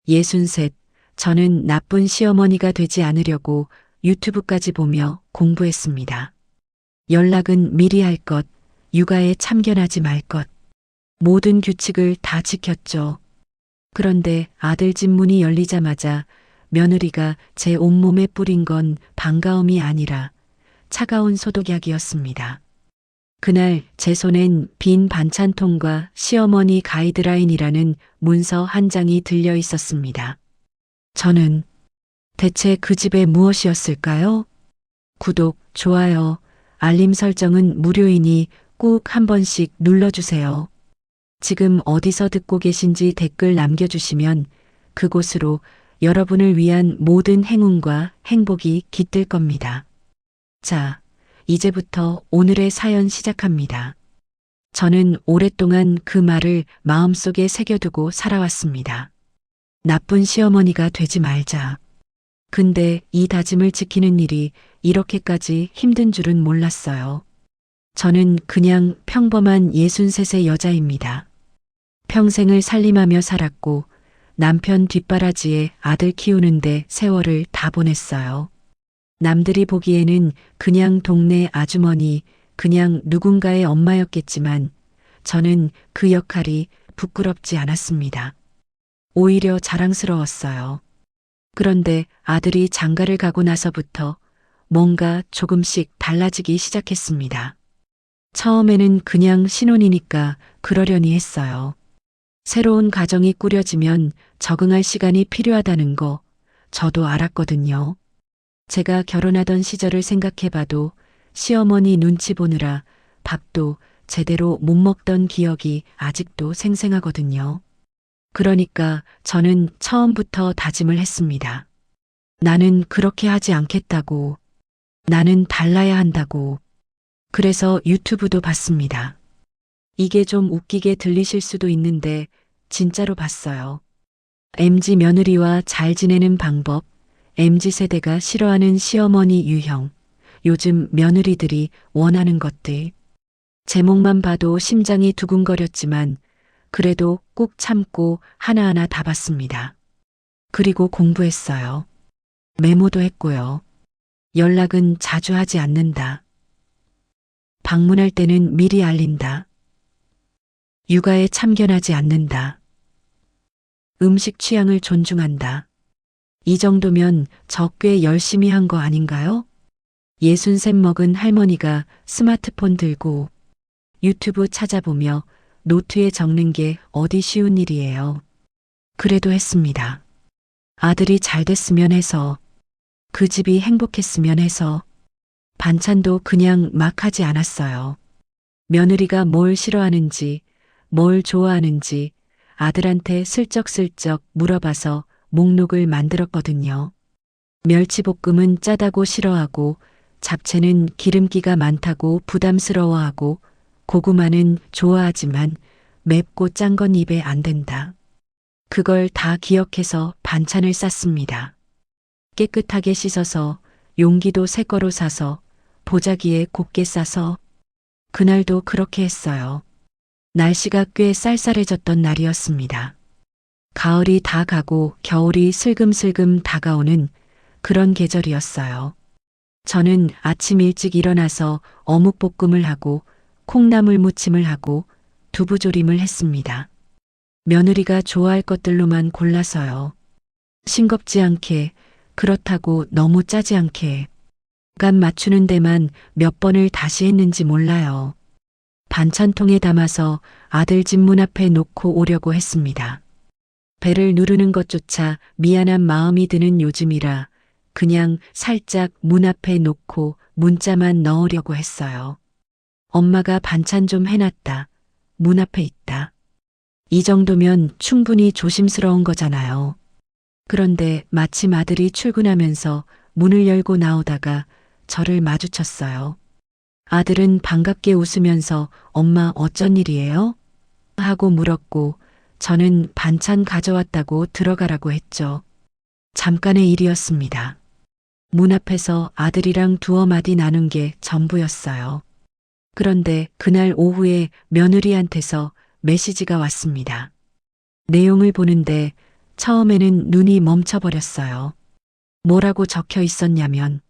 63. 저는 나쁜 시어머니가 되지 않으려고 유튜브까지 보며 공부했습니다. 연락은 미리 할 것, 육아에 참견하지 말 것. 모든 규칙을 다 지켰죠. 그런데 아들 집 문이 열리자마자 며느리가 제 온몸에 뿌린 건 반가움이 아니라 차가운 소독약이었습니다. 그날 제 손엔 빈 반찬통과 시어머니 가이드라인이라는 문서 한 장이 들려 있었습니다. 저는 대체 그 집에 무엇이었을까요? 구독, 좋아요, 알림 설정은 무료이니 꼭 한 번씩 눌러주세요. 지금 어디서 듣고 계신지 댓글 남겨주시면 그곳으로 여러분을 위한 모든 행운과 행복이 깃들 겁니다. 자, 이제부터 오늘의 사연 시작합니다. 저는 오랫동안 그 말을 마음속에 새겨두고 살아왔습니다. 나쁜 시어머니가 되지 말자. 근데 이 다짐을 지키는 일이 이렇게까지 힘든 줄은 몰랐어요. 저는 그냥 평범한 63세 여자입니다. 평생을 살림하며 살았고 남편 뒷바라지에 아들 키우는데 세월을 다 보냈어요. 남들이 보기에는 그냥 동네 아주머니, 그냥 누군가의 엄마였겠지만 저는 그 역할이 부끄럽지 않았습니다. 오히려 자랑스러웠어요. 그런데 아들이 장가를 가고 나서부터 뭔가 조금씩 달라지기 시작했습니다. 처음에는 그냥 신혼이니까 그러려니 했어요. 새로운 가정이 꾸려지면 적응할 시간이 필요하다는 거 저도 알았거든요. 제가 결혼하던 시절을 생각해봐도 시어머니 눈치 보느라 밥도 제대로 못 먹던 기억이 아직도 생생하거든요. 그러니까 저는 처음부터 다짐을 했습니다. 나는 그렇게 하지 않겠다고. 나는 달라야 한다고. 그래서 유튜브도 봤습니다. 이게 좀 웃기게 들리실 수도 있는데 진짜로 봤어요. MZ 며느리와 잘 지내는 방법, MZ세대가 싫어하는 시어머니 유형, 요즘 며느리들이 원하는 것들. 제목만 봐도 심장이 두근거렸지만 그래도 꾹 참고 하나하나 다 봤습니다. 그리고 공부했어요. 메모도 했고요. 연락은 자주 하지 않는다. 방문할 때는 미리 알린다. 육아에 참견하지 않는다. 음식 취향을 존중한다. 이 정도면 저 꽤 열심히 한 거 아닌가요? 63 먹은 할머니가 스마트폰 들고 유튜브 찾아보며 노트에 적는 게 어디 쉬운 일이에요. 그래도 했습니다. 아들이 잘 됐으면 해서, 그 집이 행복했으면 해서, 반찬도 그냥 막 하지 않았어요. 며느리가 뭘 싫어하는지, 뭘 좋아하는지 아들한테 슬쩍슬쩍 물어봐서 목록을 만들었거든요. 멸치볶음은 짜다고 싫어하고, 잡채는 기름기가 많다고 부담스러워하고, 고구마는 좋아하지만 맵고 짠 건 입에 안 된다. 그걸 다 기억해서 반찬을 쌌습니다. 깨끗하게 씻어서 용기도 새 거로 사서 보자기에 곱게 싸서 그날도 그렇게 했어요. 날씨가 꽤 쌀쌀해졌던 날이었습니다. 가을이 다 가고 겨울이 슬금슬금 다가오는 그런 계절이었어요. 저는 아침 일찍 일어나서 어묵볶음을 하고 콩나물 무침을 하고 두부조림을 했습니다. 며느리가 좋아할 것들로만 골라서요. 싱겁지 않게, 그렇다고 너무 짜지 않게. 간 맞추는 데만 몇 번을 다시 했는지 몰라요. 반찬통에 담아서 아들 집 문 앞에 놓고 오려고 했습니다. 배를 누르는 것조차 미안한 마음이 드는 요즘이라 그냥 살짝 문 앞에 놓고 문자만 넣으려고 했어요. 엄마가 반찬 좀 해놨다. 문 앞에 있다. 이 정도면 충분히 조심스러운 거잖아요. 그런데 마침 아들이 출근하면서 문을 열고 나오다가 저를 마주쳤어요. 아들은 반갑게 웃으면서 엄마 어쩐 일이에요? 하고 물었고 저는 반찬 가져왔다고 들어가라고 했죠. 잠깐의 일이었습니다. 문 앞에서 아들이랑 두어 마디 나눈 게 전부였어요. 그런데 그날 오후에 며느리한테서 메시지가 왔습니다. 내용을 보는데 처음에는 눈이 멈춰버렸어요. 뭐라고 적혀 있었냐면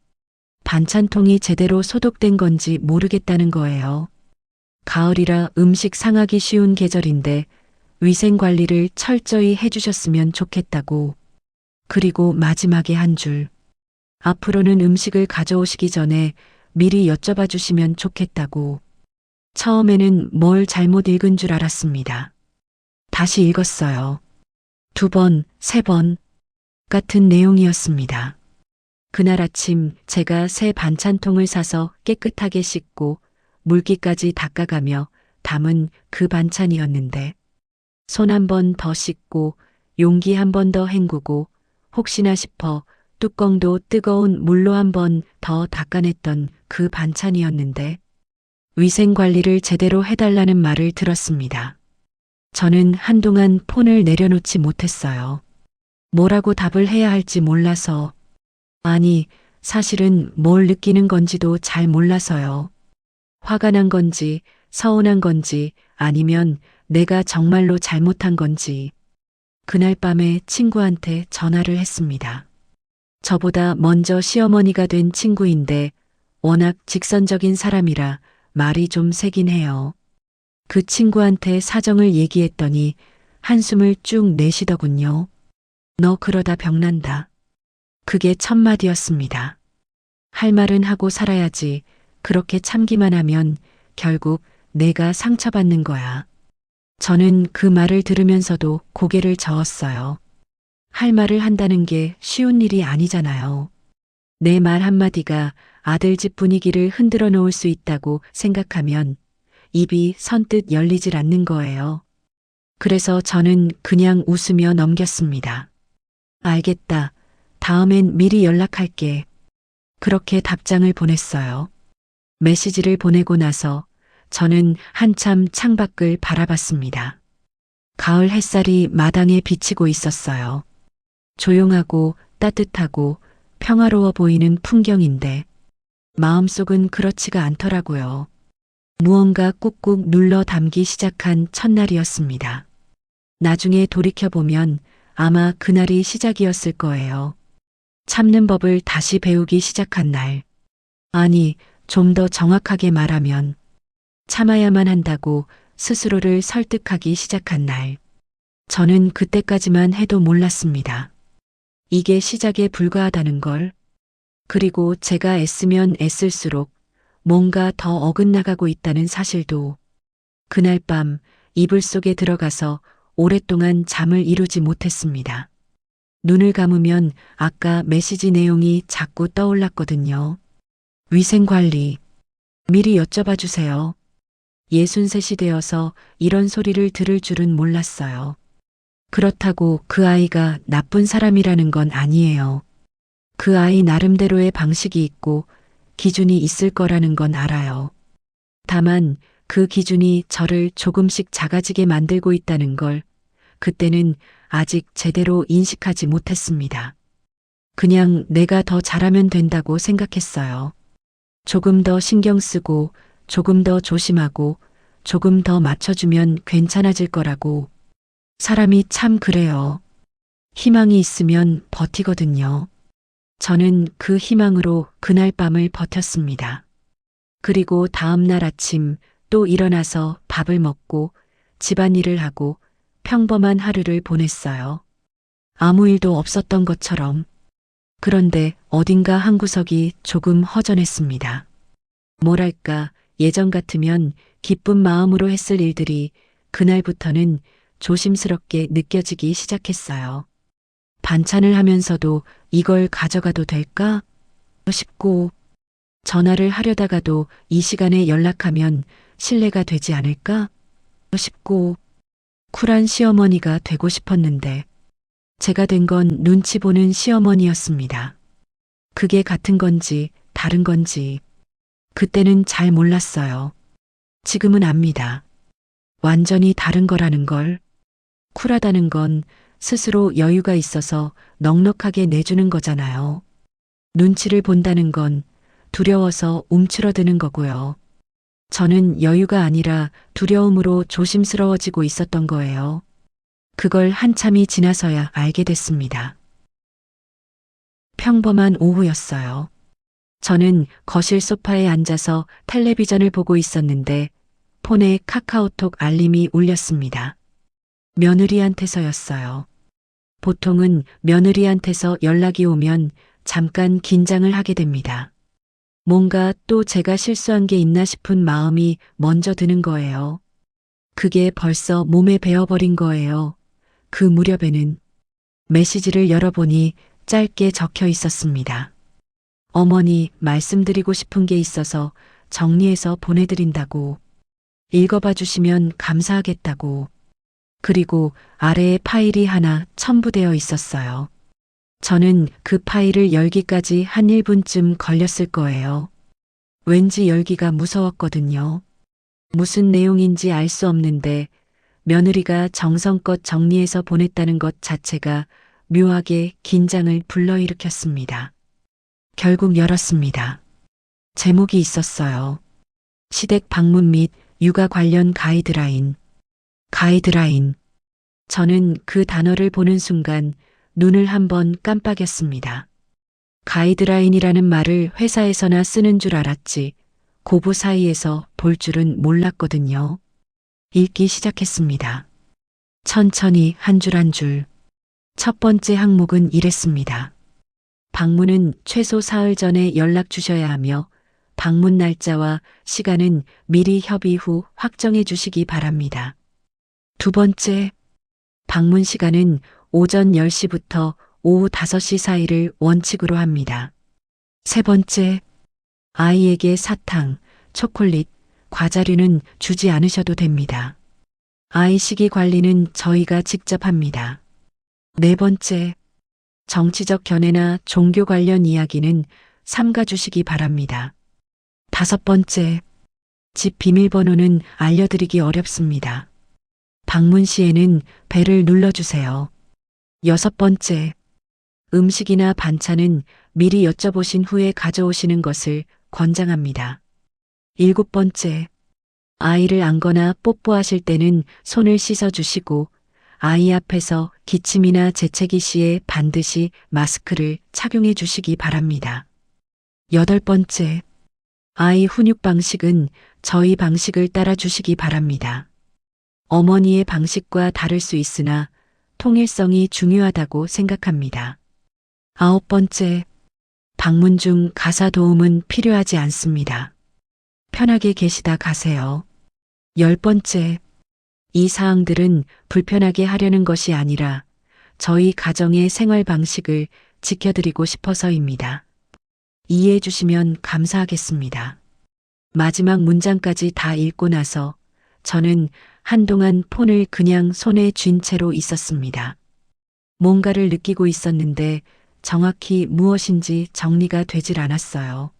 반찬통이 제대로 소독된 건지 모르겠다는 거예요. 가을이라 음식 상하기 쉬운 계절인데 위생 관리를 철저히 해주셨으면 좋겠다고. 그리고 마지막에 한 줄. 앞으로는 음식을 가져오시기 전에 미리 여쭤봐 주시면 좋겠다고. 처음에는 뭘 잘못 읽은 줄 알았습니다. 다시 읽었어요. 2번, 3번 같은 내용이었습니다. 그날 아침 제가 새 반찬통을 사서 깨끗하게 씻고 물기까지 닦아가며 담은 그 반찬이었는데 손 한 번 더 씻고 용기 한 번 더 헹구고 혹시나 싶어 뚜껑도 뜨거운 물로 한 번 더 닦아냈던 그 반찬이었는데 위생 관리를 제대로 해달라는 말을 들었습니다. 저는 한동안 폰을 내려놓지 못했어요. 뭐라고 답을 해야 할지 몰라서. 아니, 사실은 뭘 느끼는 건지도 잘 몰라서요. 화가 난 건지, 서운한 건지, 아니면 내가 정말로 잘못한 건지. 그날 밤에 친구한테 전화를 했습니다. 저보다 먼저 시어머니가 된 친구인데 워낙 직선적인 사람이라 말이 좀 세긴 해요. 그 친구한테 사정을 얘기했더니 한숨을 쭉 내쉬더군요. 너 그러다 병난다. 그게 첫 마디였습니다. 할 말은 하고 살아야지. 그렇게 참기만 하면 결국 내가 상처받는 거야. 저는 그 말을 들으면서도 고개를 저었어요. 할 말을 한다는 게 쉬운 일이 아니잖아요. 내 말 한마디가 아들 집 분위기를 흔들어 놓을 수 있다고 생각하면 입이 선뜻 열리질 않는 거예요. 그래서 저는 그냥 웃으며 넘겼습니다. 알겠다. 다음엔 미리 연락할게. 그렇게 답장을 보냈어요. 메시지를 보내고 나서 저는 한참 창밖을 바라봤습니다. 가을 햇살이 마당에 비치고 있었어요. 조용하고 따뜻하고 평화로워 보이는 풍경인데 마음속은 그렇지가 않더라고요. 무언가 꾹꾹 눌러 담기 시작한 첫날이었습니다. 나중에 돌이켜보면 아마 그날이 시작이었을 거예요. 참는 법을 다시 배우기 시작한 날. 아니, 좀 더 정확하게 말하면 참아야만 한다고 스스로를 설득하기 시작한 날. 저는 그때까지만 해도 몰랐습니다. 이게 시작에 불과하다는 걸. 그리고 제가 애쓰면 애쓸수록 뭔가 더 어긋나가고 있다는 사실도. 그날 밤 이불 속에 들어가서 오랫동안 잠을 이루지 못했습니다. 눈을 감으면 아까 메시지 내용이 자꾸 떠올랐거든요. 위생관리. 미리 여쭤봐 주세요. 63이 되어서 이런 소리를 들을 줄은 몰랐어요. 그렇다고 그 아이가 나쁜 사람이라는 건 아니에요. 그 아이 나름대로의 방식이 있고 기준이 있을 거라는 건 알아요. 다만 그 기준이 저를 조금씩 작아지게 만들고 있다는 걸 그때는 아직 제대로 인식하지 못했습니다. 그냥 내가 더 잘하면 된다고 생각했어요. 조금 더 신경 쓰고 조금 더 조심하고 조금 더 맞춰주면 괜찮아질 거라고. 사람이 참 그래요. 희망이 있으면 버티거든요. 저는 그 희망으로 그날 밤을 버텼습니다. 그리고 다음 날 아침 또 일어나서 밥을 먹고 집안일을 하고 평범한 하루를 보냈어요. 아무 일도 없었던 것처럼. 그런데 어딘가 한 구석이 조금 허전했습니다. 뭐랄까, 예전 같으면 기쁜 마음으로 했을 일들이 그날부터는 조심스럽게 느껴지기 시작했어요. 반찬을 하면서도 이걸 가져가도 될까 싶고, 전화를 하려다가도 이 시간에 연락하면 신뢰가 되지 않을까 싶고, 쿨한 시어머니가 되고 싶었는데 제가 된 건 눈치 보는 시어머니였습니다. 그게 같은 건지 다른 건지 그때는 잘 몰랐어요. 지금은 압니다. 완전히 다른 거라는 걸. 쿨하다는 건 스스로 여유가 있어서 넉넉하게 내주는 거잖아요. 눈치를 본다는 건 두려워서 움츠러드는 거고요. 저는 여유가 아니라 두려움으로 조심스러워지고 있었던 거예요. 그걸 한참이 지나서야 알게 됐습니다. 평범한 오후였어요. 저는 거실 소파에 앉아서 텔레비전을 보고 있었는데 폰에 카카오톡 알림이 울렸습니다. 며느리한테서였어요. 보통은 며느리한테서 연락이 오면 잠깐 긴장을 하게 됩니다. 뭔가 또 제가 실수한 게 있나 싶은 마음이 먼저 드는 거예요. 그게 벌써 몸에 배어버린 거예요. 그 무렵에는 메시지를 열어보니 짧게 적혀 있었습니다. 어머니, 말씀드리고 싶은 게 있어서 정리해서 보내드린다고. 읽어봐 주시면 감사하겠다고. 그리고 아래에 파일이 하나 첨부되어 있었어요. 저는 그 파일을 열기까지 한 1분쯤 걸렸을 거예요. 왠지 열기가 무서웠거든요. 무슨 내용인지 알 수 없는데 며느리가 정성껏 정리해서 보냈다는 것 자체가 묘하게 긴장을 불러일으켰습니다. 결국 열었습니다. 제목이 있었어요. 시댁 방문 및 육아 관련 가이드라인. 가이드라인. 저는 그 단어를 보는 순간 눈을 한번 깜빡였습니다. 가이드라인이라는 말을 회사에서나 쓰는 줄 알았지 고부 사이에서 볼 줄은 몰랐거든요. 읽기 시작했습니다. 천천히 한 줄 한 줄. 첫 번째 항목은 이랬습니다. 방문은 최소 사흘 전에 연락 주셔야 하며 방문 날짜와 시간은 미리 협의 후 확정해 주시기 바랍니다. 두 번째, 방문 시간은 오전 10시부터 오후 5시 사이를 원칙으로 합니다. 세 번째, 아이에게 사탕, 초콜릿, 과자류는 주지 않으셔도 됩니다. 아이 식이 관리는 저희가 직접 합니다. 네 번째, 정치적 견해나 종교 관련 이야기는 삼가 주시기 바랍니다. 다섯 번째, 집 비밀번호는 알려드리기 어렵습니다. 방문 시에는 벨을 눌러주세요. 여섯 번째, 음식이나 반찬은 미리 여쭤보신 후에 가져오시는 것을 권장합니다. 일곱 번째, 아이를 안거나 뽀뽀하실 때는 손을 씻어주시고 아이 앞에서 기침이나 재채기 시에 반드시 마스크를 착용해 주시기 바랍니다. 여덟 번째, 아이 훈육 방식은 저희 방식을 따라 주시기 바랍니다. 어머니의 방식과 다를 수 있으나 통일성이 중요하다고 생각합니다. 아홉 번째, 방문 중 가사 도움은 필요하지 않습니다. 편하게 계시다 가세요. 열 번째, 이 사항들은 불편하게 하려는 것이 아니라 저희 가정의 생활 방식을 지켜드리고 싶어서입니다. 이해해 주시면 감사하겠습니다. 마지막 문장까지 다 읽고 나서 저는 한동안 폰을 그냥 손에 쥔 채로 있었습니다. 뭔가를 느끼고 있었는데 정확히 무엇인지 정리가 되질 않았어요.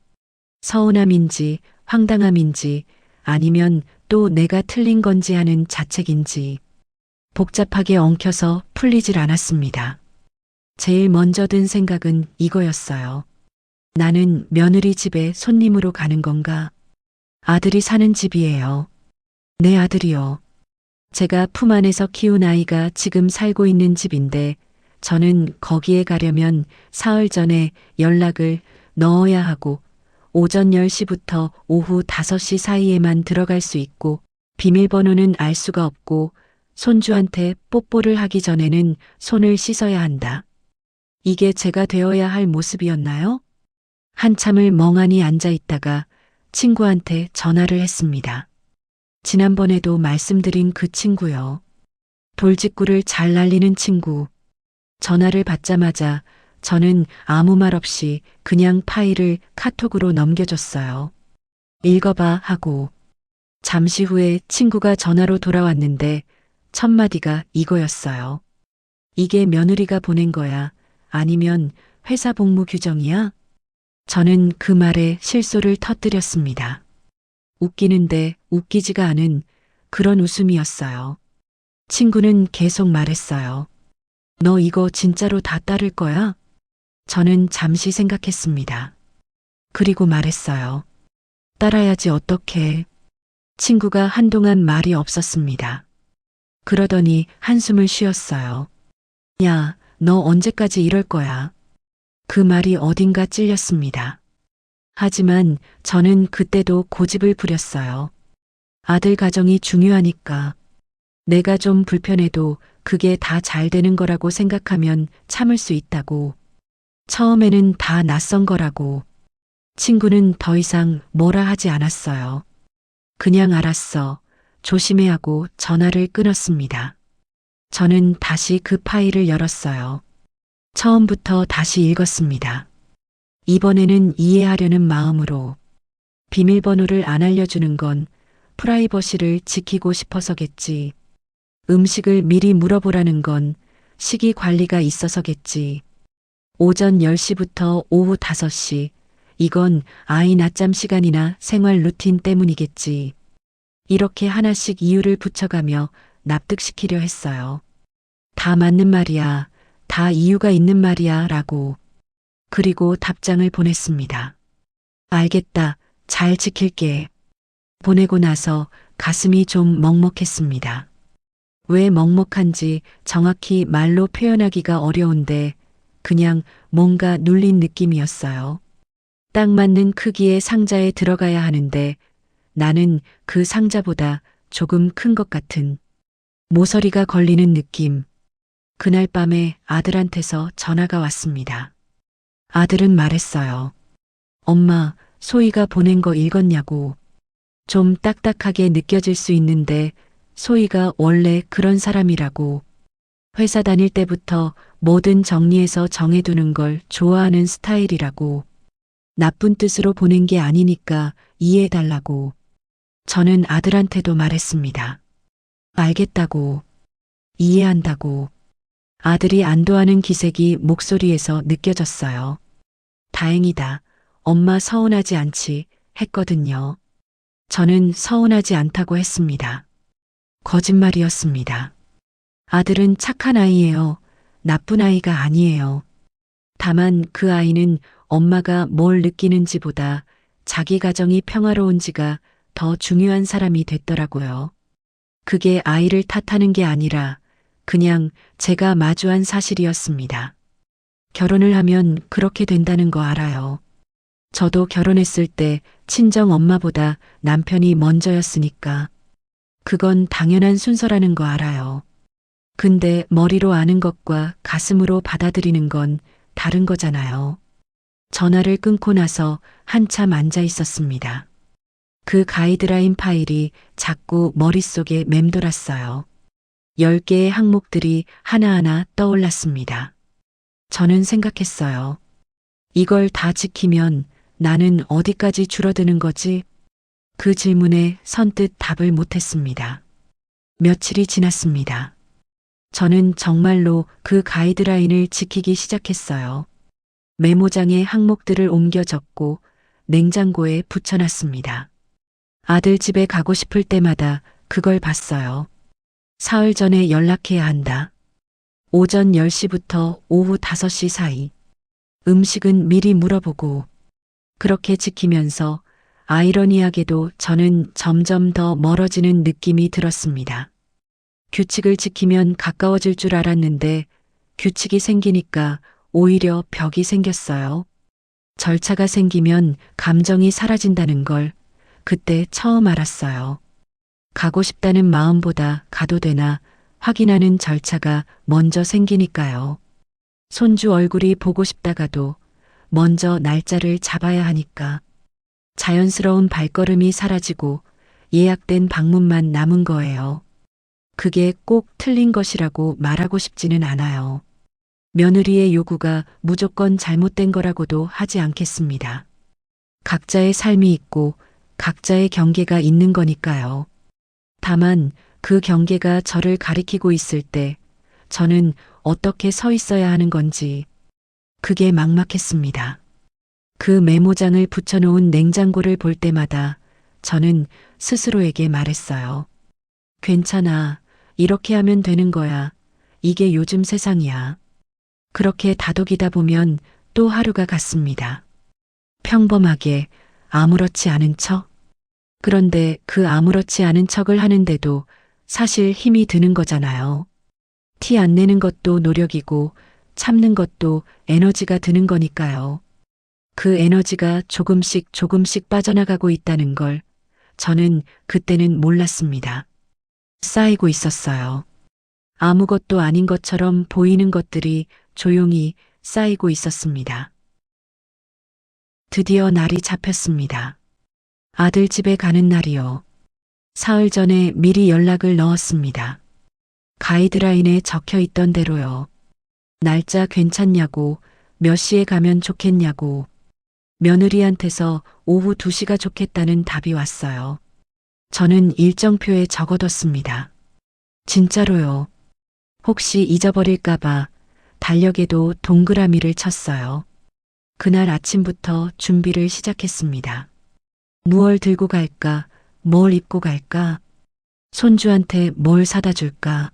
서운함인지 황당함인지 아니면 또 내가 틀린 건지 하는 자책인지 복잡하게 엉켜서 풀리질 않았습니다. 제일 먼저 든 생각은 이거였어요. 나는 며느리 집에 손님으로 가는 건가? 아들이 사는 집이에요. 내 아들이요. 제가 품 안에서 키운 아이가 지금 살고 있는 집인데 저는 거기에 가려면 사흘 전에 연락을 넣어야 하고 오전 10시부터 오후 5시 사이에만 들어갈 수 있고 비밀번호는 알 수가 없고 손주한테 뽀뽀를 하기 전에는 손을 씻어야 한다. 이게 제가 되어야 할 모습이었나요? 한참을 멍하니 앉아 있다가 친구한테 전화를 했습니다. 지난번에도 말씀드린 그 친구요. 돌직구를 잘 날리는 친구. 전화를 받자마자 저는 아무 말 없이 그냥 파일을 카톡으로 넘겨줬어요. 읽어봐 하고. 잠시 후에 친구가 전화로 돌아왔는데 첫 마디가 이거였어요. 이게 며느리가 보낸 거야? 아니면 회사 복무 규정이야? 저는 그 말에 실소를 터뜨렸습니다. 웃기는데 웃기지가 않은 그런 웃음이었어요. 친구는 계속 말했어요. 너 이거 진짜로 다 따를 거야? 저는 잠시 생각했습니다. 그리고 말했어요. 따라야지 어떡해. 친구가 한동안 말이 없었습니다. 그러더니 한숨을 쉬었어요. 야, 너 언제까지 이럴 거야? 그 말이 어딘가 찔렸습니다. 하지만 저는 그때도 고집을 부렸어요. 아들 가정이 중요하니까. 내가 좀 불편해도 그게 다 잘 되는 거라고 생각하면 참을 수 있다고. 처음에는 다 낯선 거라고. 친구는 더 이상 뭐라 하지 않았어요. 그냥 알았어. 조심해 하고 전화를 끊었습니다. 저는 다시 그 파일을 열었어요. 처음부터 다시 읽었습니다. 이번에는 이해하려는 마음으로. 비밀번호를 안 알려주는 건 프라이버시를 지키고 싶어서겠지. 음식을 미리 물어보라는 건 시기 관리가 있어서겠지. 오전 10시부터 오후 5시. 이건 아이 낮잠 시간이나 생활 루틴 때문이겠지. 이렇게 하나씩 이유를 붙여가며 납득시키려 했어요. 다 맞는 말이야. 다 이유가 있는 말이야. 라고. 그리고 답장을 보냈습니다. 알겠다. 잘 지킬게. 보내고 나서 가슴이 좀 먹먹했습니다. 왜 먹먹한지 정확히 말로 표현하기가 어려운데 그냥 뭔가 눌린 느낌이었어요. 딱 맞는 크기의 상자에 들어가야 하는데 나는 그 상자보다 조금 큰 것 같은 모서리가 걸리는 느낌. 그날 밤에 아들한테서 전화가 왔습니다. 아들은 말했어요. 엄마, 소희가 보낸 거 읽었냐고. 좀 딱딱하게 느껴질 수 있는데 소희가 원래 그런 사람이라고. 회사 다닐 때부터 뭐든 정리해서 정해두는 걸 좋아하는 스타일이라고. 나쁜 뜻으로 보낸 게 아니니까 이해해달라고. 저는 아들한테도 말했습니다. 알겠다고. 이해한다고. 아들이 안도하는 기색이 목소리에서 느껴졌어요. 다행이다. 엄마 서운하지 않지 했거든요. 저는 서운하지 않다고 했습니다. 거짓말이었습니다. 아들은 착한 아이예요. 나쁜 아이가 아니에요. 다만 그 아이는 엄마가 뭘 느끼는지보다 자기 가정이 평화로운지가 더 중요한 사람이 됐더라고요. 그게 아이를 탓하는 게 아니라 그냥 제가 마주한 사실이었습니다. 결혼을 하면 그렇게 된다는 거 알아요. 저도 결혼했을 때 친정 엄마보다 남편이 먼저였으니까. 그건 당연한 순서라는 거 알아요. 근데 머리로 아는 것과 가슴으로 받아들이는 건 다른 거잖아요. 전화를 끊고 나서 한참 앉아 있었습니다. 그 가이드라인 파일이 자꾸 머릿속에 맴돌았어요. 10개의 항목들이 하나하나 떠올랐습니다. 저는 생각했어요. 이걸 다 지키면 나는 어디까지 줄어드는 거지? 그 질문에 선뜻 답을 못했습니다. 며칠이 지났습니다. 저는 정말로 그 가이드라인을 지키기 시작했어요. 메모장에 항목들을 옮겨 적고 냉장고에 붙여놨습니다. 아들 집에 가고 싶을 때마다 그걸 봤어요. 사흘 전에 연락해야 한다. 오전 10시부터 오후 5시 사이. 음식은 미리 물어보고. 그렇게 지키면서 아이러니하게도 저는 점점 더 멀어지는 느낌이 들었습니다. 규칙을 지키면 가까워질 줄 알았는데 규칙이 생기니까 오히려 벽이 생겼어요. 절차가 생기면 감정이 사라진다는 걸 그때 처음 알았어요. 가고 싶다는 마음보다 가도 되나 확인하는 절차가 먼저 생기니까요. 손주 얼굴이 보고 싶다가도 먼저 날짜를 잡아야 하니까. 자연스러운 발걸음이 사라지고 예약된 방문만 남은 거예요. 그게 꼭 틀린 것이라고 말하고 싶지는 않아요. 며느리의 요구가 무조건 잘못된 거라고도 하지 않겠습니다. 각자의 삶이 있고 각자의 경계가 있는 거니까요. 다만 그 경계가 저를 가리키고 있을 때 저는 어떻게 서 있어야 하는 건지 그게 막막했습니다. 그 메모장을 붙여놓은 냉장고를 볼 때마다 저는 스스로에게 말했어요. 괜찮아. 이렇게 하면 되는 거야. 이게 요즘 세상이야. 그렇게 다독이다 보면 또 하루가 갔습니다. 평범하게 아무렇지 않은 척. 그런데 그 아무렇지 않은 척을 하는데도 사실 힘이 드는 거잖아요. 티 안 내는 것도 노력이고 참는 것도 에너지가 드는 거니까요. 그 에너지가 조금씩 조금씩 빠져나가고 있다는 걸 저는 그때는 몰랐습니다. 쌓이고 있었어요. 아무것도 아닌 것처럼 보이는 것들이 조용히 쌓이고 있었습니다. 드디어 날이 잡혔습니다. 아들 집에 가는 날이요. 사흘 전에 미리 연락을 넣었습니다. 가이드라인에 적혀 있던 대로요. 날짜 괜찮냐고, 몇 시에 가면 좋겠냐고, 며느리한테서 오후 2시가 좋겠다는 답이 왔어요. 저는 일정표에 적어뒀습니다. 진짜로요. 혹시 잊어버릴까봐 달력에도 동그라미를 쳤어요. 그날 아침부터 준비를 시작했습니다. 무얼 들고 갈까? 뭘 입고 갈까? 손주한테 뭘 사다 줄까?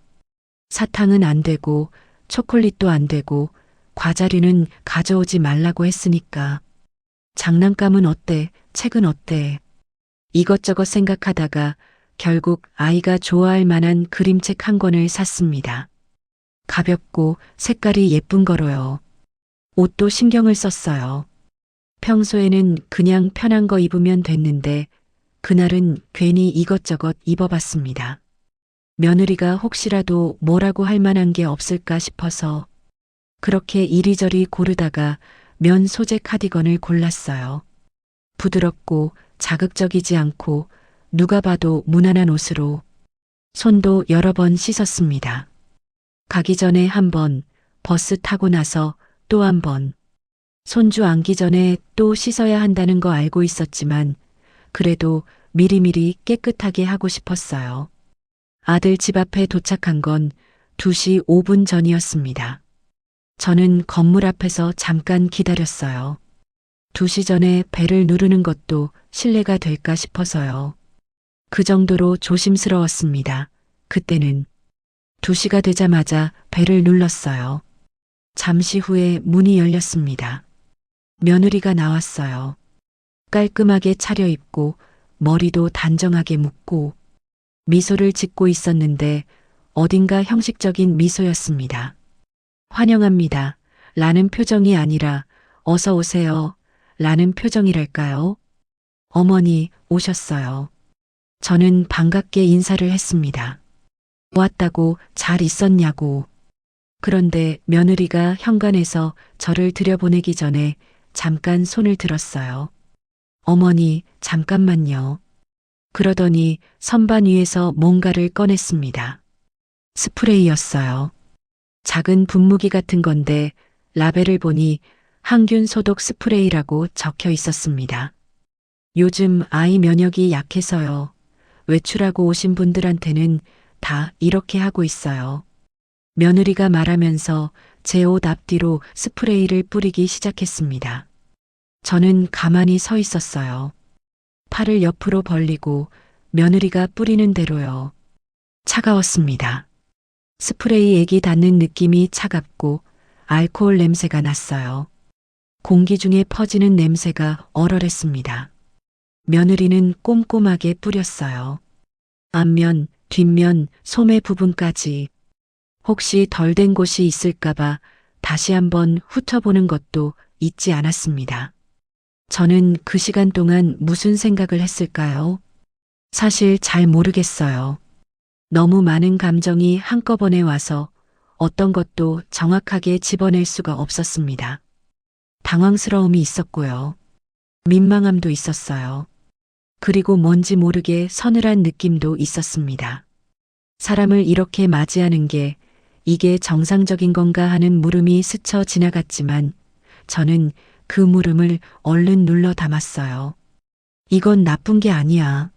사탕은 안 되고, 초콜릿도 안 되고, 과자류는 가져오지 말라고 했으니까. 장난감은 어때? 책은 어때? 이것저것 생각하다가 결국 아이가 좋아할 만한 그림책 한 권을 샀습니다. 가볍고 색깔이 예쁜 거로요. 옷도 신경을 썼어요. 평소에는 그냥 편한 거 입으면 됐는데 그날은 괜히 이것저것 입어봤습니다. 며느리가 혹시라도 뭐라고 할 만한 게 없을까 싶어서 그렇게 이리저리 고르다가 면 소재 카디건을 골랐어요. 부드럽고 자극적이지 않고 누가 봐도 무난한 옷으로 손도 여러 번 씻었습니다. 가기 전에 한 번, 버스 타고 나서 또 한 번, 손주 안기 전에 또 씻어야 한다는 거 알고 있었지만 그래도 미리미리 깨끗하게 하고 싶었어요. 아들 집 앞에 도착한 건 2시 5분 전이었습니다. 저는 건물 앞에서 잠깐 기다렸어요. 2시 전에 벨을 누르는 것도 실례가 될까 싶어서요. 그 정도로 조심스러웠습니다. 그때는 2시가 되자마자 벨을 눌렀어요. 잠시 후에 문이 열렸습니다. 며느리가 나왔어요. 깔끔하게 차려입고 머리도 단정하게 묶고 미소를 짓고 있었는데 어딘가 형식적인 미소였습니다. 환영합니다. 라는 표정이 아니라 어서 오세요. 라는 표정이랄까요? 어머니 오셨어요. 저는 반갑게 인사를 했습니다. 왔다고 잘 있었냐고. 그런데 며느리가 현관에서 저를 들여보내기 전에 잠깐 손을 들었어요. 어머니, 잠깐만요. 그러더니 선반 위에서 뭔가를 꺼냈습니다. 스프레이였어요. 작은 분무기 같은 건데 라벨을 보니 항균 소독 스프레이라고 적혀 있었습니다. 요즘 아이 면역이 약해서요. 외출하고 오신 분들한테는 다 이렇게 하고 있어요. 며느리가 말하면서 제 옷 앞뒤로 스프레이를 뿌리기 시작했습니다. 저는 가만히 서 있었어요. 팔을 옆으로 벌리고 며느리가 뿌리는 대로요. 차가웠습니다. 스프레이액이 닿는 느낌이 차갑고 알코올 냄새가 났어요. 공기 중에 퍼지는 냄새가 얼얼했습니다. 며느리는 꼼꼼하게 뿌렸어요. 앞면, 뒷면, 소매 부분까지. 혹시 덜 된 곳이 있을까봐 다시 한번 훑어보는 것도 잊지 않았습니다. 저는 그 시간 동안 무슨 생각을 했을까요? 사실 잘 모르겠어요. 너무 많은 감정이 한꺼번에 와서 어떤 것도 정확하게 집어낼 수가 없었습니다. 당황스러움이 있었고요. 민망함도 있었어요. 그리고 뭔지 모르게 서늘한 느낌도 있었습니다. 사람을 이렇게 맞이하는 게 이게 정상적인 건가 하는 물음이 스쳐 지나갔지만 저는 그 물음을 얼른 눌러 담았어요. 이건 나쁜 게 아니야.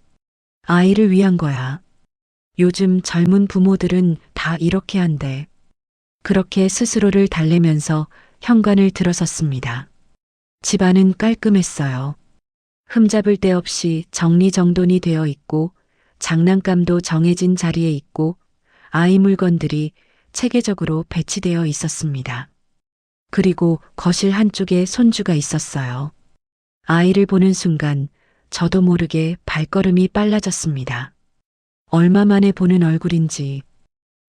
아이를 위한 거야. 요즘 젊은 부모들은 다 이렇게 한대. 그렇게 스스로를 달래면서 현관을 들어섰습니다. 집안은 깔끔했어요. 흠잡을 데 없이 정리정돈이 되어 있고 장난감도 정해진 자리에 있고 아이 물건들이 체계적으로 배치되어 있었습니다. 그리고 거실 한쪽에 손주가 있었어요. 아이를 보는 순간 저도 모르게 발걸음이 빨라졌습니다. 얼마 만에 보는 얼굴인지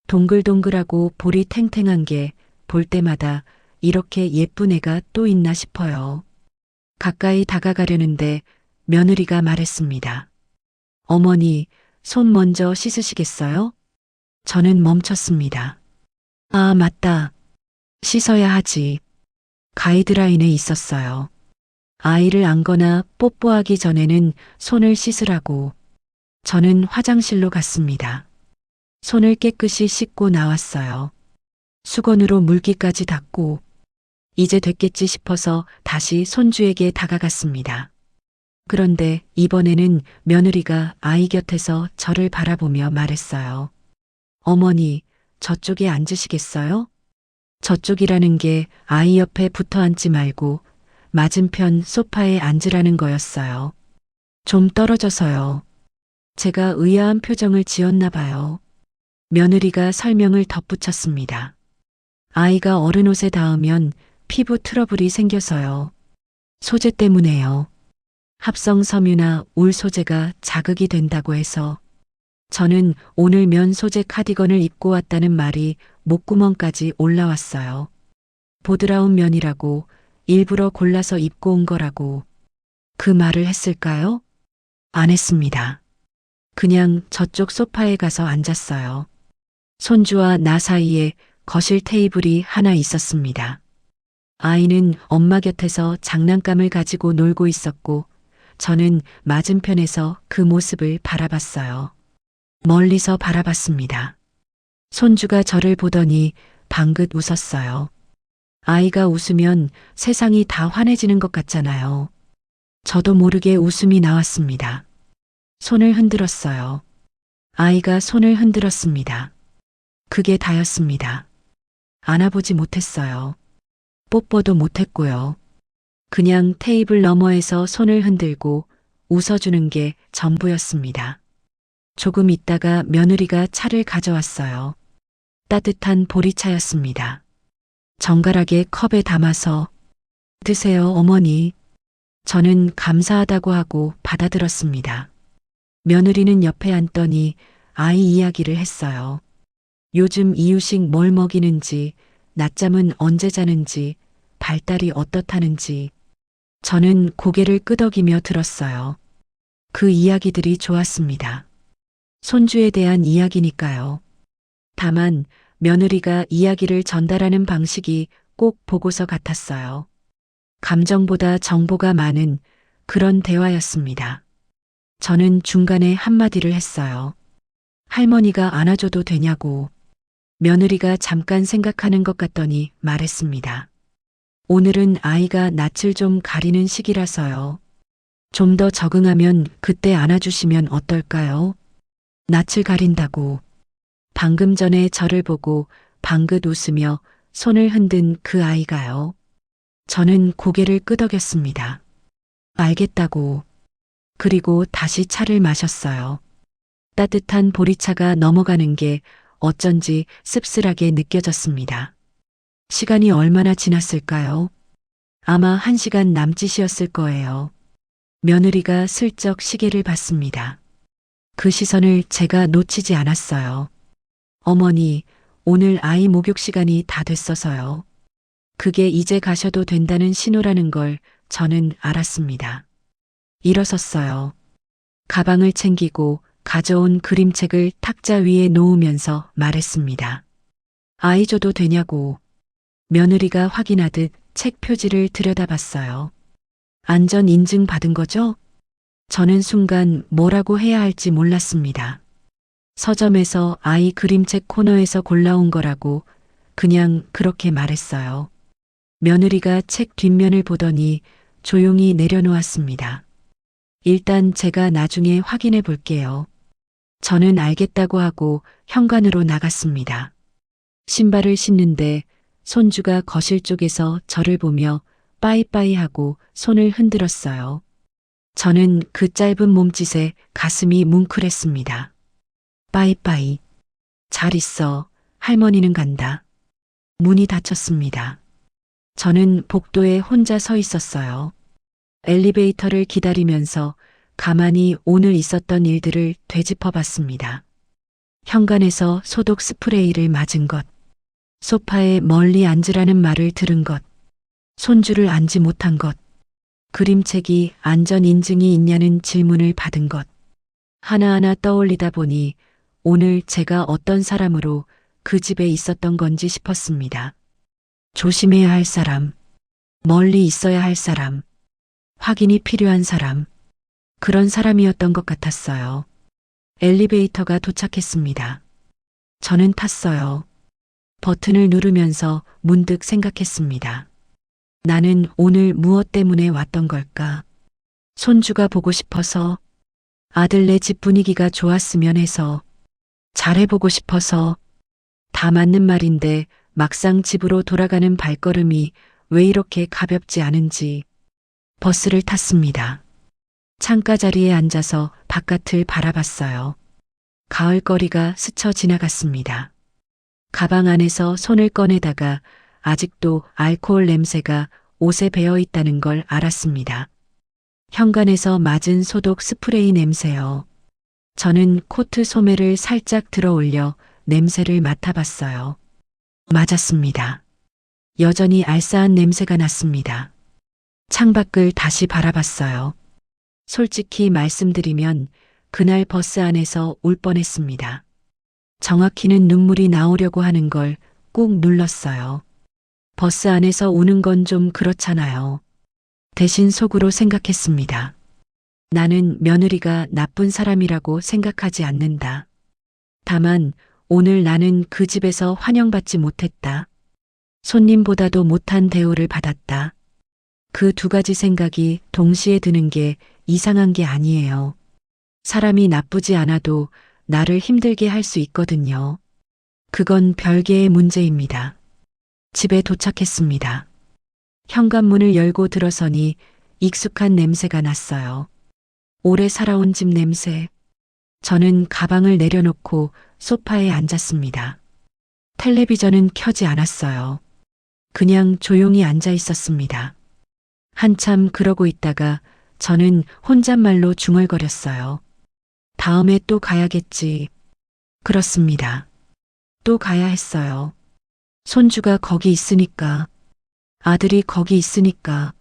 동글동글하고 볼이 탱탱한 게 볼 때마다 이렇게 예쁜 애가 또 있나 싶어요. 가까이 다가가려는데 며느리가 말했습니다. 어머니, 손 먼저 씻으시겠어요? 저는 멈췄습니다. 아, 맞다. 씻어야 하지. 가이드라인에 있었어요. 아이를 안거나 뽀뽀하기 전에는 손을 씻으라고. 저는 화장실로 갔습니다. 손을 깨끗이 씻고 나왔어요. 수건으로 물기까지 닦고 이제 됐겠지 싶어서 다시 손주에게 다가갔습니다. 그런데 이번에는 며느리가 아이 곁에서 저를 바라보며 말했어요. 어머니, 저쪽에 앉으시겠어요? 저쪽이라는 게 아이 옆에 붙어 앉지 말고 맞은편 소파에 앉으라는 거였어요. 좀 떨어져서요. 제가 의아한 표정을 지었나 봐요. 며느리가 설명을 덧붙였습니다. 아이가 어른 옷에 닿으면 피부 트러블이 생겨서요. 소재 때문에요. 합성 섬유나 울 소재가 자극이 된다고 해서 저는 오늘 면 소재 카디건을 입고 왔다는 말이 목구멍까지 올라왔어요. 보드라운 면이라고 일부러 골라서 입고 온 거라고 그 말을 했을까요? 안 했습니다. 그냥 저쪽 소파에 가서 앉았어요. 손주와 나 사이에 거실 테이블이 하나 있었습니다. 아이는 엄마 곁에서 장난감을 가지고 놀고 있었고 저는 맞은편에서 그 모습을 바라봤어요. 멀리서 바라봤습니다. 손주가 저를 보더니 방긋 웃었어요. 아이가 웃으면 세상이 다 환해지는 것 같잖아요. 저도 모르게 웃음이 나왔습니다. 손을 흔들었어요. 아이가 손을 흔들었습니다. 그게 다였습니다. 안아보지 못했어요. 뽀뽀도 못했고요. 그냥 테이블 너머에서 손을 흔들고 웃어주는 게 전부였습니다. 조금 있다가 며느리가 차를 가져왔어요. 따뜻한 보리차였습니다. 정갈하게 컵에 담아서 드세요, 어머니. 저는 감사하다고 하고 받아들었습니다. 며느리는 옆에 앉더니 아이 이야기를 했어요. 요즘 이유식 뭘 먹이는지, 낮잠은 언제 자는지, 발달이 어떻다는지. 저는 고개를 끄덕이며 들었어요. 그 이야기들이 좋았습니다. 손주에 대한 이야기니까요. 다만 며느리가 이야기를 전달하는 방식이 꼭 보고서 같았어요. 감정보다 정보가 많은 그런 대화였습니다. 저는 중간에 한마디를 했어요. 할머니가 안아줘도 되냐고. 며느리가 잠깐 생각하는 것 같더니 말했습니다. 오늘은 아이가 낯을 좀 가리는 시기라서요. 좀 더 적응하면 그때 안아주시면 어떨까요? 낯을 가린다고. 방금 전에 저를 보고 방긋 웃으며 손을 흔든 그 아이가요. 저는 고개를 끄덕였습니다. 알겠다고. 그리고 다시 차를 마셨어요. 따뜻한 보리차가 넘어가는 게 어쩐지 씁쓸하게 느껴졌습니다. 시간이 얼마나 지났을까요? 아마 1시간 남짓이었을 거예요. 며느리가 슬쩍 시계를 봤습니다. 그 시선을 제가 놓치지 않았어요. 어머니, 오늘 아이 목욕 시간이 다 됐어서요. 그게 이제 가셔도 된다는 신호라는 걸 저는 알았습니다. 일어섰어요. 가방을 챙기고 가져온 그림책을 탁자 위에 놓으면서 말했습니다. 아이 줘도 되냐고. 며느리가 확인하듯 책 표지를 들여다봤어요. 안전 인증 받은 거죠? 저는 순간 뭐라고 해야 할지 몰랐습니다. 서점에서 아이 그림책 코너에서 골라온 거라고 그냥 그렇게 말했어요. 며느리가 책 뒷면을 보더니 조용히 내려놓았습니다. 일단 제가 나중에 확인해 볼게요. 저는 알겠다고 하고 현관으로 나갔습니다. 신발을 신는데 손주가 거실 쪽에서 저를 보며 빠이빠이 하고 손을 흔들었어요. 저는 그 짧은 몸짓에 가슴이 뭉클했습니다. 빠이빠이. 잘 있어. 할머니는 간다. 문이 닫혔습니다. 저는 복도에 혼자 서 있었어요. 엘리베이터를 기다리면서 가만히 오늘 있었던 일들을 되짚어 봤습니다. 현관에서 소독 스프레이를 맞은 것, 소파에 멀리 앉으라는 말을 들은 것, 손주를 안지 못한 것, 그림책이 안전 인증이 있냐는 질문을 받은 것. 하나하나 떠올리다 보니 오늘 제가 어떤 사람으로 그 집에 있었던 건지 싶었습니다. 조심해야 할 사람, 멀리 있어야 할 사람, 확인이 필요한 사람, 그런 사람이었던 것 같았어요. 엘리베이터가 도착했습니다. 저는 탔어요. 버튼을 누르면서 문득 생각했습니다. 나는 오늘 무엇 때문에 왔던 걸까? 손주가 보고 싶어서, 아들네 집 분위기가 좋았으면 해서, 잘해보고 싶어서, 다 맞는 말인데 막상 집으로 돌아가는 발걸음이 왜 이렇게 가볍지 않은지. 버스를 탔습니다. 창가 자리에 앉아서 바깥을 바라봤어요. 가을거리가 스쳐 지나갔습니다. 가방 안에서 손을 꺼내다가 아직도 알코올 냄새가 옷에 배어 있다는 걸 알았습니다. 현관에서 맞은 소독 스프레이 냄새요. 저는 코트 소매를 살짝 들어 올려 냄새를 맡아봤어요. 맞았습니다. 여전히 알싸한 냄새가 났습니다. 창밖을 다시 바라봤어요. 솔직히 말씀드리면 그날 버스 안에서 울 뻔했습니다. 정확히는 눈물이 나오려고 하는 걸 꾹 눌렀어요. 버스 안에서 우는 건 좀 그렇잖아요. 대신 속으로 생각했습니다. 나는 며느리가 나쁜 사람이라고 생각하지 않는다. 다만 오늘 나는 그 집에서 환영받지 못했다. 손님보다도 못한 대우를 받았다. 그 두 가지 생각이 동시에 드는 게 이상한 게 아니에요. 사람이 나쁘지 않아도 나를 힘들게 할 수 있거든요. 그건 별개의 문제입니다. 집에 도착했습니다. 현관문을 열고 들어서니 익숙한 냄새가 났어요. 오래 살아온 집 냄새. 저는 가방을 내려놓고 소파에 앉았습니다. 텔레비전은 켜지 않았어요. 그냥 조용히 앉아 있었습니다. 한참 그러고 있다가 저는 혼잣말로 중얼거렸어요. 다음에 또 가야겠지. 그렇습니다. 또 가야 했어요. 손주가 거기 있으니까. 아들이 거기 있으니까.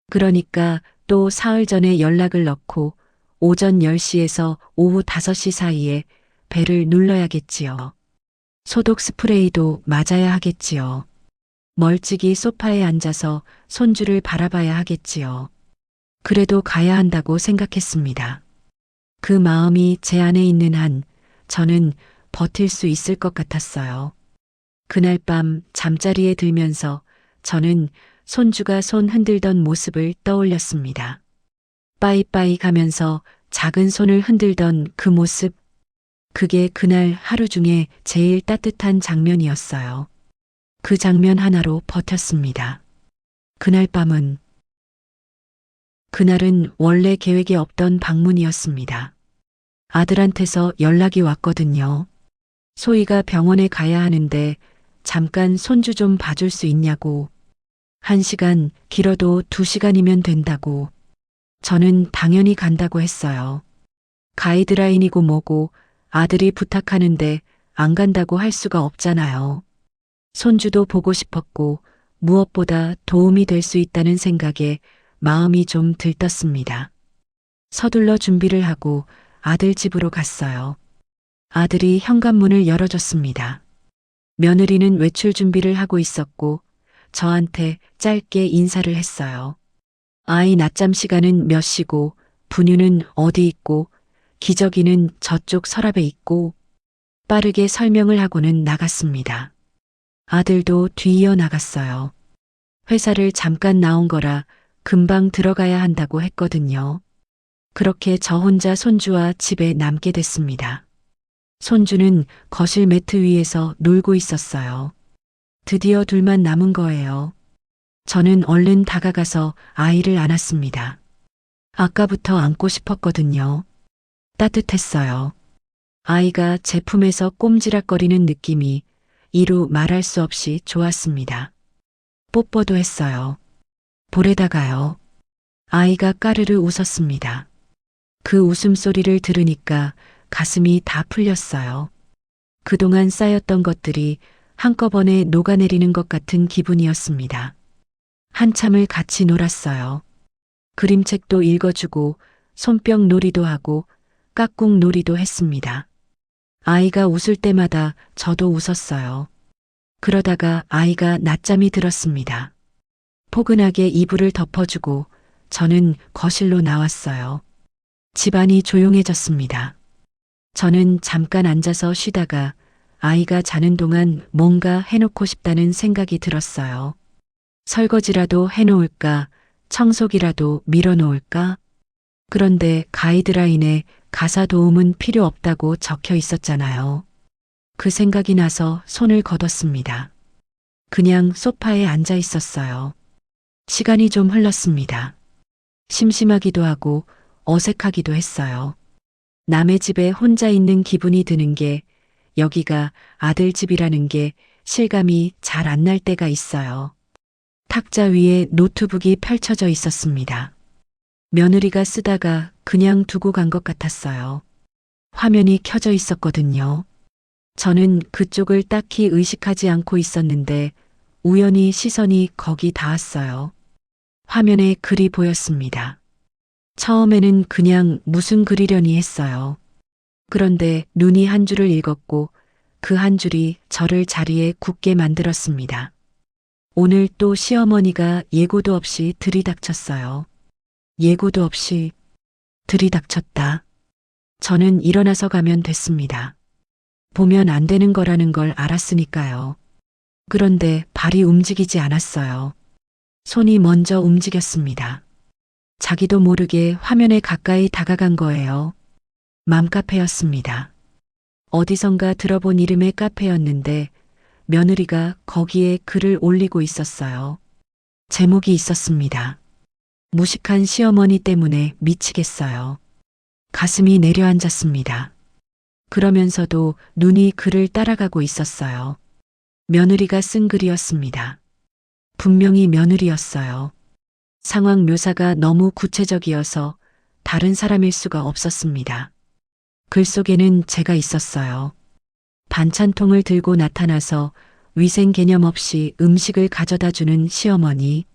그러니까 또 사흘 전에 연락을 넣고 오전 10시에서 오후 5시 사이에 벨을 눌러야겠지요. 소독 스프레이도 맞아야 하겠지요. 멀찍이 소파에 앉아서 손주를 바라봐야 하겠지요. 그래도 가야 한다고 생각했습니다. 그 마음이 제 안에 있는 한 저는 버틸 수 있을 것 같았어요. 그날 밤 잠자리에 들면서 저는 손주가 손 흔들던 모습을 떠올렸습니다. 빠이빠이 가면서 작은 손을 흔들던 그 모습. 그게 그날 하루 중에 제일 따뜻한 장면이었어요. 그 장면 하나로 버텼습니다. 그날은 원래 계획에 없던 방문이었습니다. 아들한테서 연락이 왔거든요. 소희가 병원에 가야 하는데 잠깐 손주 좀 봐줄 수 있냐고. 1시간, 길어도 2시간이면 된다고. 저는 당연히 간다고 했어요. 가이드라인이고 뭐고 아들이 부탁하는데 안 간다고 할 수가 없잖아요. 손주도 보고 싶었고 무엇보다 도움이 될 수 있다는 생각에 마음이 좀 들떴습니다. 서둘러 준비를 하고 아들 집으로 갔어요. 아들이 현관문을 열어줬습니다. 며느리는 외출 준비를 하고 있었고 저한테 짧게 인사를 했어요. 아이 낮잠 시간은 몇 시고 분유는 어디 있고 기저귀는 저쪽 서랍에 있고 빠르게 설명을 하고는 나갔습니다. 아들도 뒤이어 나갔어요. 회사를 잠깐 나온 거라 금방 들어가야 한다고 했거든요. 그렇게 저 혼자 손주와 집에 남게 됐습니다. 손주는 거실 매트 위에서 놀고 있었어요. 드디어 둘만 남은 거예요. 저는 얼른 다가가서 아이를 안았습니다. 아까부터 안고 싶었거든요. 따뜻했어요. 아이가 제 품에서 꼼지락거리는 느낌이 이루 말할 수 없이 좋았습니다. 뽀뽀도 했어요. 볼에다가요. 아이가 까르르 웃었습니다. 그 웃음소리를 들으니까 가슴이 다 풀렸어요. 그동안 쌓였던 것들이 한꺼번에 녹아내리는 것 같은 기분이었습니다. 한참을 같이 놀았어요. 그림책도 읽어주고 손뼉 놀이도 하고 깍꿍 놀이도 했습니다. 아이가 웃을 때마다 저도 웃었어요. 그러다가 아이가 낮잠이 들었습니다. 포근하게 이불을 덮어주고 저는 거실로 나왔어요. 집안이 조용해졌습니다. 저는 잠깐 앉아서 쉬다가 아이가 자는 동안 뭔가 해놓고 싶다는 생각이 들었어요. 설거지라도 해놓을까, 청소기라도 밀어놓을까? 그런데 가이드라인에 가사 도움은 필요 없다고 적혀 있었잖아요. 그 생각이 나서 손을 거뒀습니다. 그냥 소파에 앉아 있었어요. 시간이 좀 흘렀습니다. 심심하기도 하고 어색하기도 했어요. 남의 집에 혼자 있는 기분이 드는 게 여기가 아들 집이라는 게 실감이 잘 안 날 때가 있어요. 탁자 위에 노트북이 펼쳐져 있었습니다. 며느리가 쓰다가 그냥 두고 간 것 같았어요. 화면이 켜져 있었거든요. 저는 그쪽을 딱히 의식하지 않고 있었는데 우연히 시선이 거기 닿았어요. 화면에 글이 보였습니다. 처음에는 그냥 무슨 글이려니 했어요. 그런데 눈이 한 줄을 읽었고 그 한 줄이 저를 자리에 굳게 만들었습니다. 오늘 또 시어머니가 예고도 없이 들이닥쳤어요. 예고도 없이 들이닥쳤다. 저는 일어나서 가면 됐습니다. 보면 안 되는 거라는 걸 알았으니까요. 그런데 발이 움직이지 않았어요. 손이 먼저 움직였습니다. 자기도 모르게 화면에 가까이 다가간 거예요. 맘카페였습니다. 어디선가 들어본 이름의 카페였는데 며느리가 거기에 글을 올리고 있었어요. 제목이 있었습니다. 무식한 시어머니 때문에 미치겠어요. 가슴이 내려앉았습니다. 그러면서도 눈이 글을 따라가고 있었어요. 며느리가 쓴 글이었습니다. 분명히 며느리였어요. 상황 묘사가 너무 구체적이어서 다른 사람일 수가 없었습니다. 글 속에는 제가 있었어요. 반찬통을 들고 나타나서 위생 개념 없이 음식을 가져다 주는 시어머니,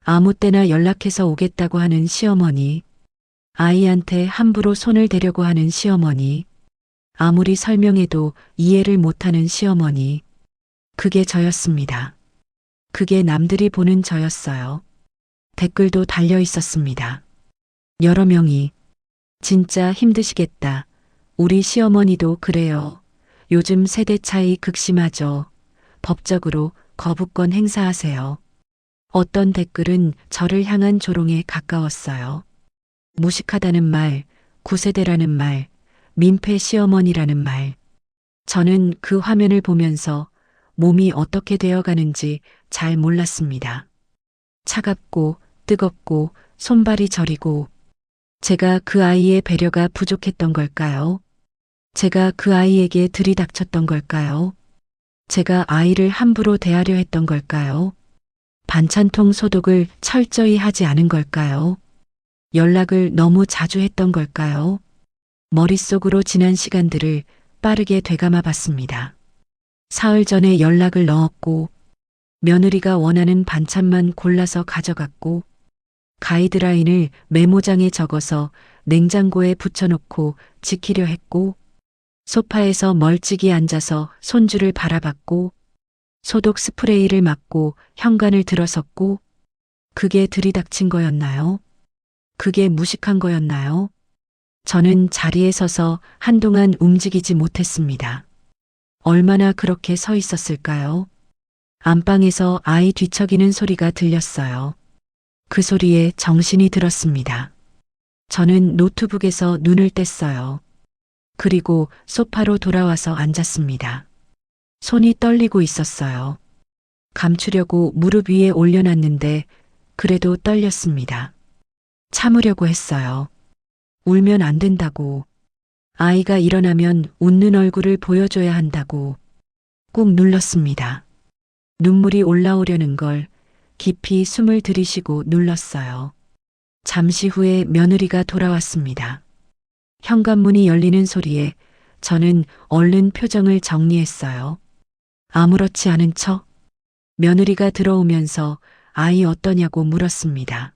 아무 때나 연락해서 오겠다고 하는 시어머니, 아이한테 함부로 손을 대려고 하는 시어머니, 아무리 설명해도 이해를 못하는 시어머니, 그게 저였습니다. 그게 남들이 보는 저였어요. 댓글도 달려 있었습니다. 여러 명이 진짜 힘드시겠다. 우리 시어머니도 그래요. 요즘 세대 차이 극심하죠. 법적으로 거부권 행사하세요. 어떤 댓글은 저를 향한 조롱에 가까웠어요. 무식하다는 말, 구세대라는 말, 민폐 시어머니라는 말. 저는 그 화면을 보면서 몸이 어떻게 되어가는지 잘 몰랐습니다. 차갑고 뜨겁고 손발이 저리고 제가 그 아이의 배려가 부족했던 걸까요? 제가 그 아이에게 들이닥쳤던 걸까요? 제가 아이를 함부로 대하려 했던 걸까요? 반찬통 소독을 철저히 하지 않은 걸까요? 연락을 너무 자주 했던 걸까요? 머릿속으로 지난 시간들을 빠르게 되감아 봤습니다. 사흘 전에 연락을 넣었고 며느리가 원하는 반찬만 골라서 가져갔고 가이드라인을 메모장에 적어서 냉장고에 붙여놓고 지키려 했고 소파에서 멀찍이 앉아서 손주를 바라봤고 소독 스프레이를 맞고 현관을 들어섰고 그게 들이닥친 거였나요? 그게 무식한 거였나요? 저는 자리에 서서 한동안 움직이지 못했습니다. 얼마나 그렇게 서 있었을까요? 안방에서 아이 뒤척이는 소리가 들렸어요. 그 소리에 정신이 들었습니다. 저는 노트북에서 눈을 뗐어요. 그리고 소파로 돌아와서 앉았습니다. 손이 떨리고 있었어요. 감추려고 무릎 위에 올려놨는데 그래도 떨렸습니다. 참으려고 했어요. 울면 안 된다고. 아이가 일어나면 웃는 얼굴을 보여줘야 한다고. 꾹 눌렀습니다. 눈물이 올라오려는 걸 깊이 숨을 들이쉬고 눌렀어요. 잠시 후에 며느리가 돌아왔습니다. 현관문이 열리는 소리에 저는 얼른 표정을 정리했어요. 아무렇지 않은 척. 며느리가 들어오면서 아이 어떠냐고 물었습니다.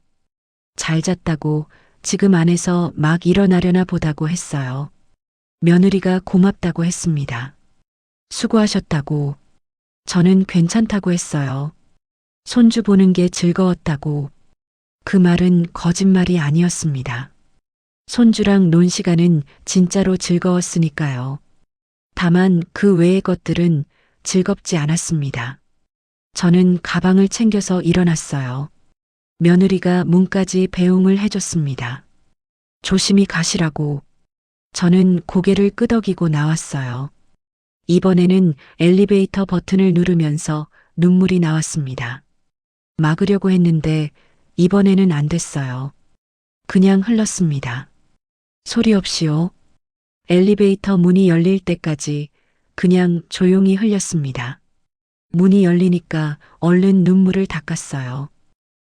잘 잤다고, 지금 안에서 막 일어나려나 보다고 했어요. 며느리가 고맙다고 했습니다. 수고하셨다고. 저는 괜찮다고 했어요. 손주 보는 게 즐거웠다고. 그 말은 거짓말이 아니었습니다. 손주랑 논 시간은 진짜로 즐거웠으니까요. 다만 그 외의 것들은 즐겁지 않았습니다. 저는 가방을 챙겨서 일어났어요. 며느리가 문까지 배웅을 해줬습니다. 조심히 가시라고. 저는 고개를 끄덕이고 나왔어요. 이번에는 엘리베이터 버튼을 누르면서 눈물이 나왔습니다. 막으려고 했는데 이번에는 안 됐어요. 그냥 흘렀습니다. 소리 없이요. 엘리베이터 문이 열릴 때까지 그냥 조용히 흘렸습니다. 문이 열리니까 얼른 눈물을 닦았어요.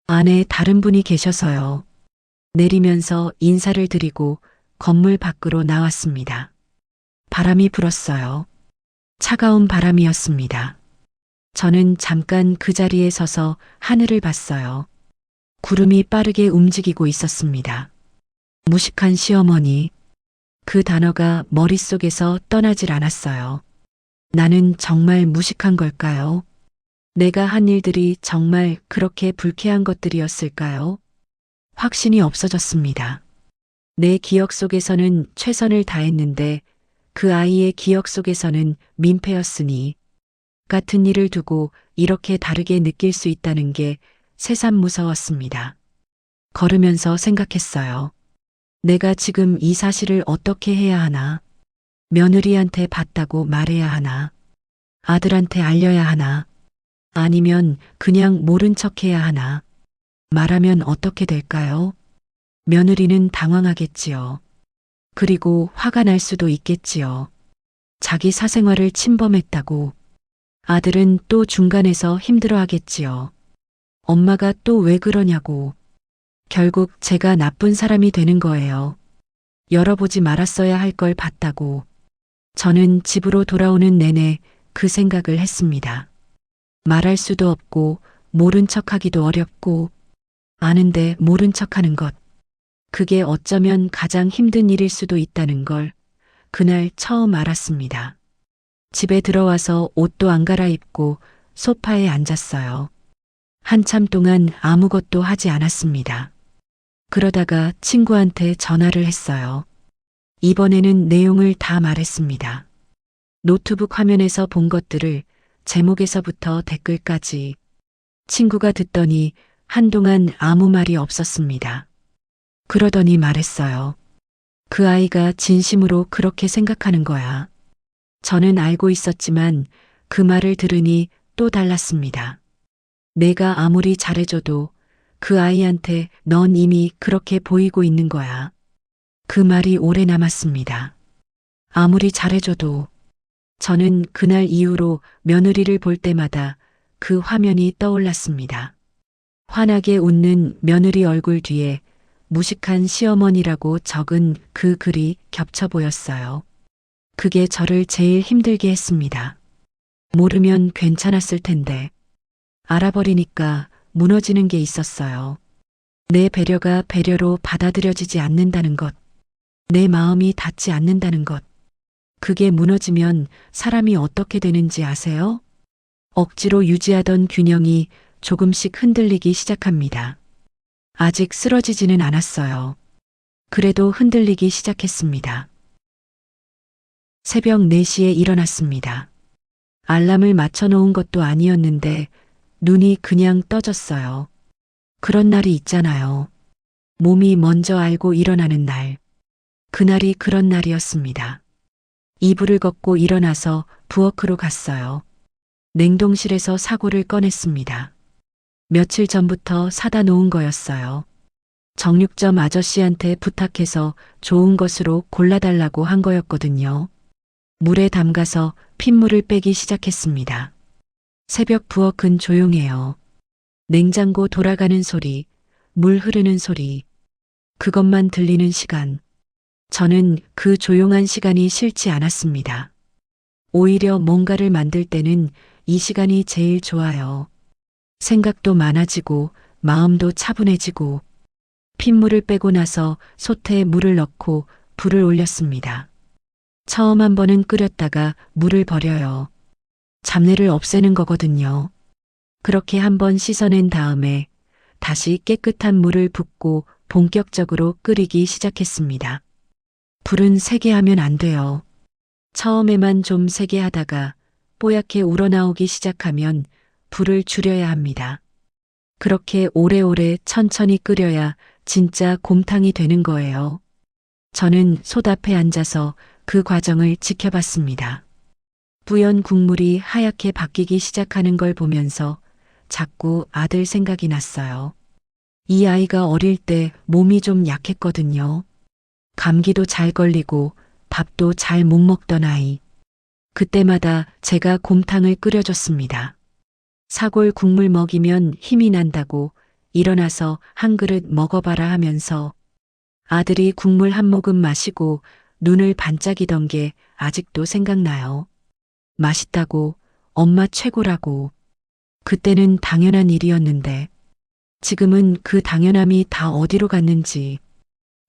안에 다른 분이 계셔서요. 내리면서 인사를 드리고 건물 밖으로 나왔습니다. 바람이 불었어요. 차가운 바람이었습니다. 저는 잠깐 그 자리에 서서 하늘을 봤어요. 구름이 빠르게 움직이고 있었습니다. 무식한 시어머니. 그 단어가 머릿속에서 떠나질 않았어요. 나는 정말 무식한 걸까요? 내가 한 일들이 정말 그렇게 불쾌한 것들이었을까요? 확신이 없어졌습니다. 내 기억 속에서는 최선을 다했는데 그 아이의 기억 속에서는 민폐였으니 같은 일을 두고 이렇게 다르게 느낄 수 있다는 게 새삼 무서웠습니다. 걸으면서 생각했어요. 내가 지금 이 사실을 어떻게 해야 하나? 며느리한테 봤다고 말해야 하나? 아들한테 알려야 하나? 아니면 그냥 모른 척 해야 하나? 말하면 어떻게 될까요? 며느리는 당황하겠지요. 그리고 화가 날 수도 있겠지요. 자기 사생활을 침범했다고. 아들은 또 중간에서 힘들어하겠지요. 엄마가 또 왜 그러냐고. 결국 제가 나쁜 사람이 되는 거예요. 열어보지 말았어야 할 걸 봤다고. 저는 집으로 돌아오는 내내 그 생각을 했습니다. 말할 수도 없고 모른 척하기도 어렵고 아는데 모른 척하는 것. 그게 어쩌면 가장 힘든 일일 수도 있다는 걸 그날 처음 알았습니다. 집에 들어와서 옷도 안 갈아입고 소파에 앉았어요. 한참 동안 아무것도 하지 않았습니다. 그러다가 친구한테 전화를 했어요. 이번에는 내용을 다 말했습니다. 노트북 화면에서 본 것들을 제목에서부터 댓글까지. 친구가 듣더니 한동안 아무 말이 없었습니다. 그러더니 말했어요. 그 아이가 진심으로 그렇게 생각하는 거야. 저는 알고 있었지만 그 말을 들으니 또 달랐습니다. 내가 아무리 잘해줘도 그 아이한테 넌 이미 그렇게 보이고 있는 거야. 그 말이 오래 남았습니다. 아무리 잘해줘도. 저는 그날 이후로 며느리를 볼 때마다 그 화면이 떠올랐습니다. 환하게 웃는 며느리 얼굴 뒤에 무식한 시어머니라고 적은 그 글이 겹쳐 보였어요. 그게 저를 제일 힘들게 했습니다. 모르면 괜찮았을 텐데. 알아버리니까 무너지는 게 있었어요. 내 배려가 배려로 받아들여지지 않는다는 것. 내 마음이 닿지 않는다는 것. 그게 무너지면 사람이 어떻게 되는지 아세요? 억지로 유지하던 균형이 조금씩 흔들리기 시작합니다. 아직 쓰러지지는 않았어요. 그래도 흔들리기 시작했습니다. 새벽 4시에 일어났습니다. 알람을 맞춰놓은 것도 아니었는데 눈이 그냥 떠졌어요. 그런 날이 있잖아요. 몸이 먼저 알고 일어나는 날. 그날이 그런 날이었습니다. 이불을 걷고 일어나서 부엌으로 갔어요. 냉동실에서 사골을 꺼냈습니다. 며칠 전부터 사다 놓은 거였어요. 정육점 아저씨한테 부탁해서 좋은 것으로 골라달라고 한 거였거든요. 물에 담가서 핏물을 빼기 시작했습니다. 새벽 부엌은 조용해요. 냉장고 돌아가는 소리, 물 흐르는 소리, 그것만 들리는 시간. 저는 그 조용한 시간이 싫지 않았습니다. 오히려 뭔가를 만들 때는 이 시간이 제일 좋아요. 생각도 많아지고 마음도 차분해지고 핏물을 빼고 나서 솥에 물을 넣고 불을 올렸습니다. 처음 한 번은 끓였다가 물을 버려요. 잡내를 없애는 거거든요. 그렇게 한 번 씻어낸 다음에 다시 깨끗한 물을 붓고 본격적으로 끓이기 시작했습니다. 불은 세게 하면 안 돼요. 처음에만 좀 세게 하다가 뽀얗게 우러나오기 시작하면 불을 줄여야 합니다. 그렇게 오래오래 천천히 끓여야 진짜 곰탕이 되는 거예요. 저는 솥 앞에 앉아서 그 과정을 지켜봤습니다. 뿌연 국물이 하얗게 바뀌기 시작하는 걸 보면서 자꾸 아들 생각이 났어요. 이 아이가 어릴 때 몸이 좀 약했거든요. 감기도 잘 걸리고 밥도 잘 못 먹던 아이. 그때마다 제가 곰탕을 끓여줬습니다. 사골 국물 먹이면 힘이 난다고 일어나서 한 그릇 먹어봐라 하면서 아들이 국물 한 모금 마시고 눈을 반짝이던 게 아직도 생각나요. 맛있다고, 엄마 최고라고. 그때는 당연한 일이었는데 지금은 그 당연함이 다 어디로 갔는지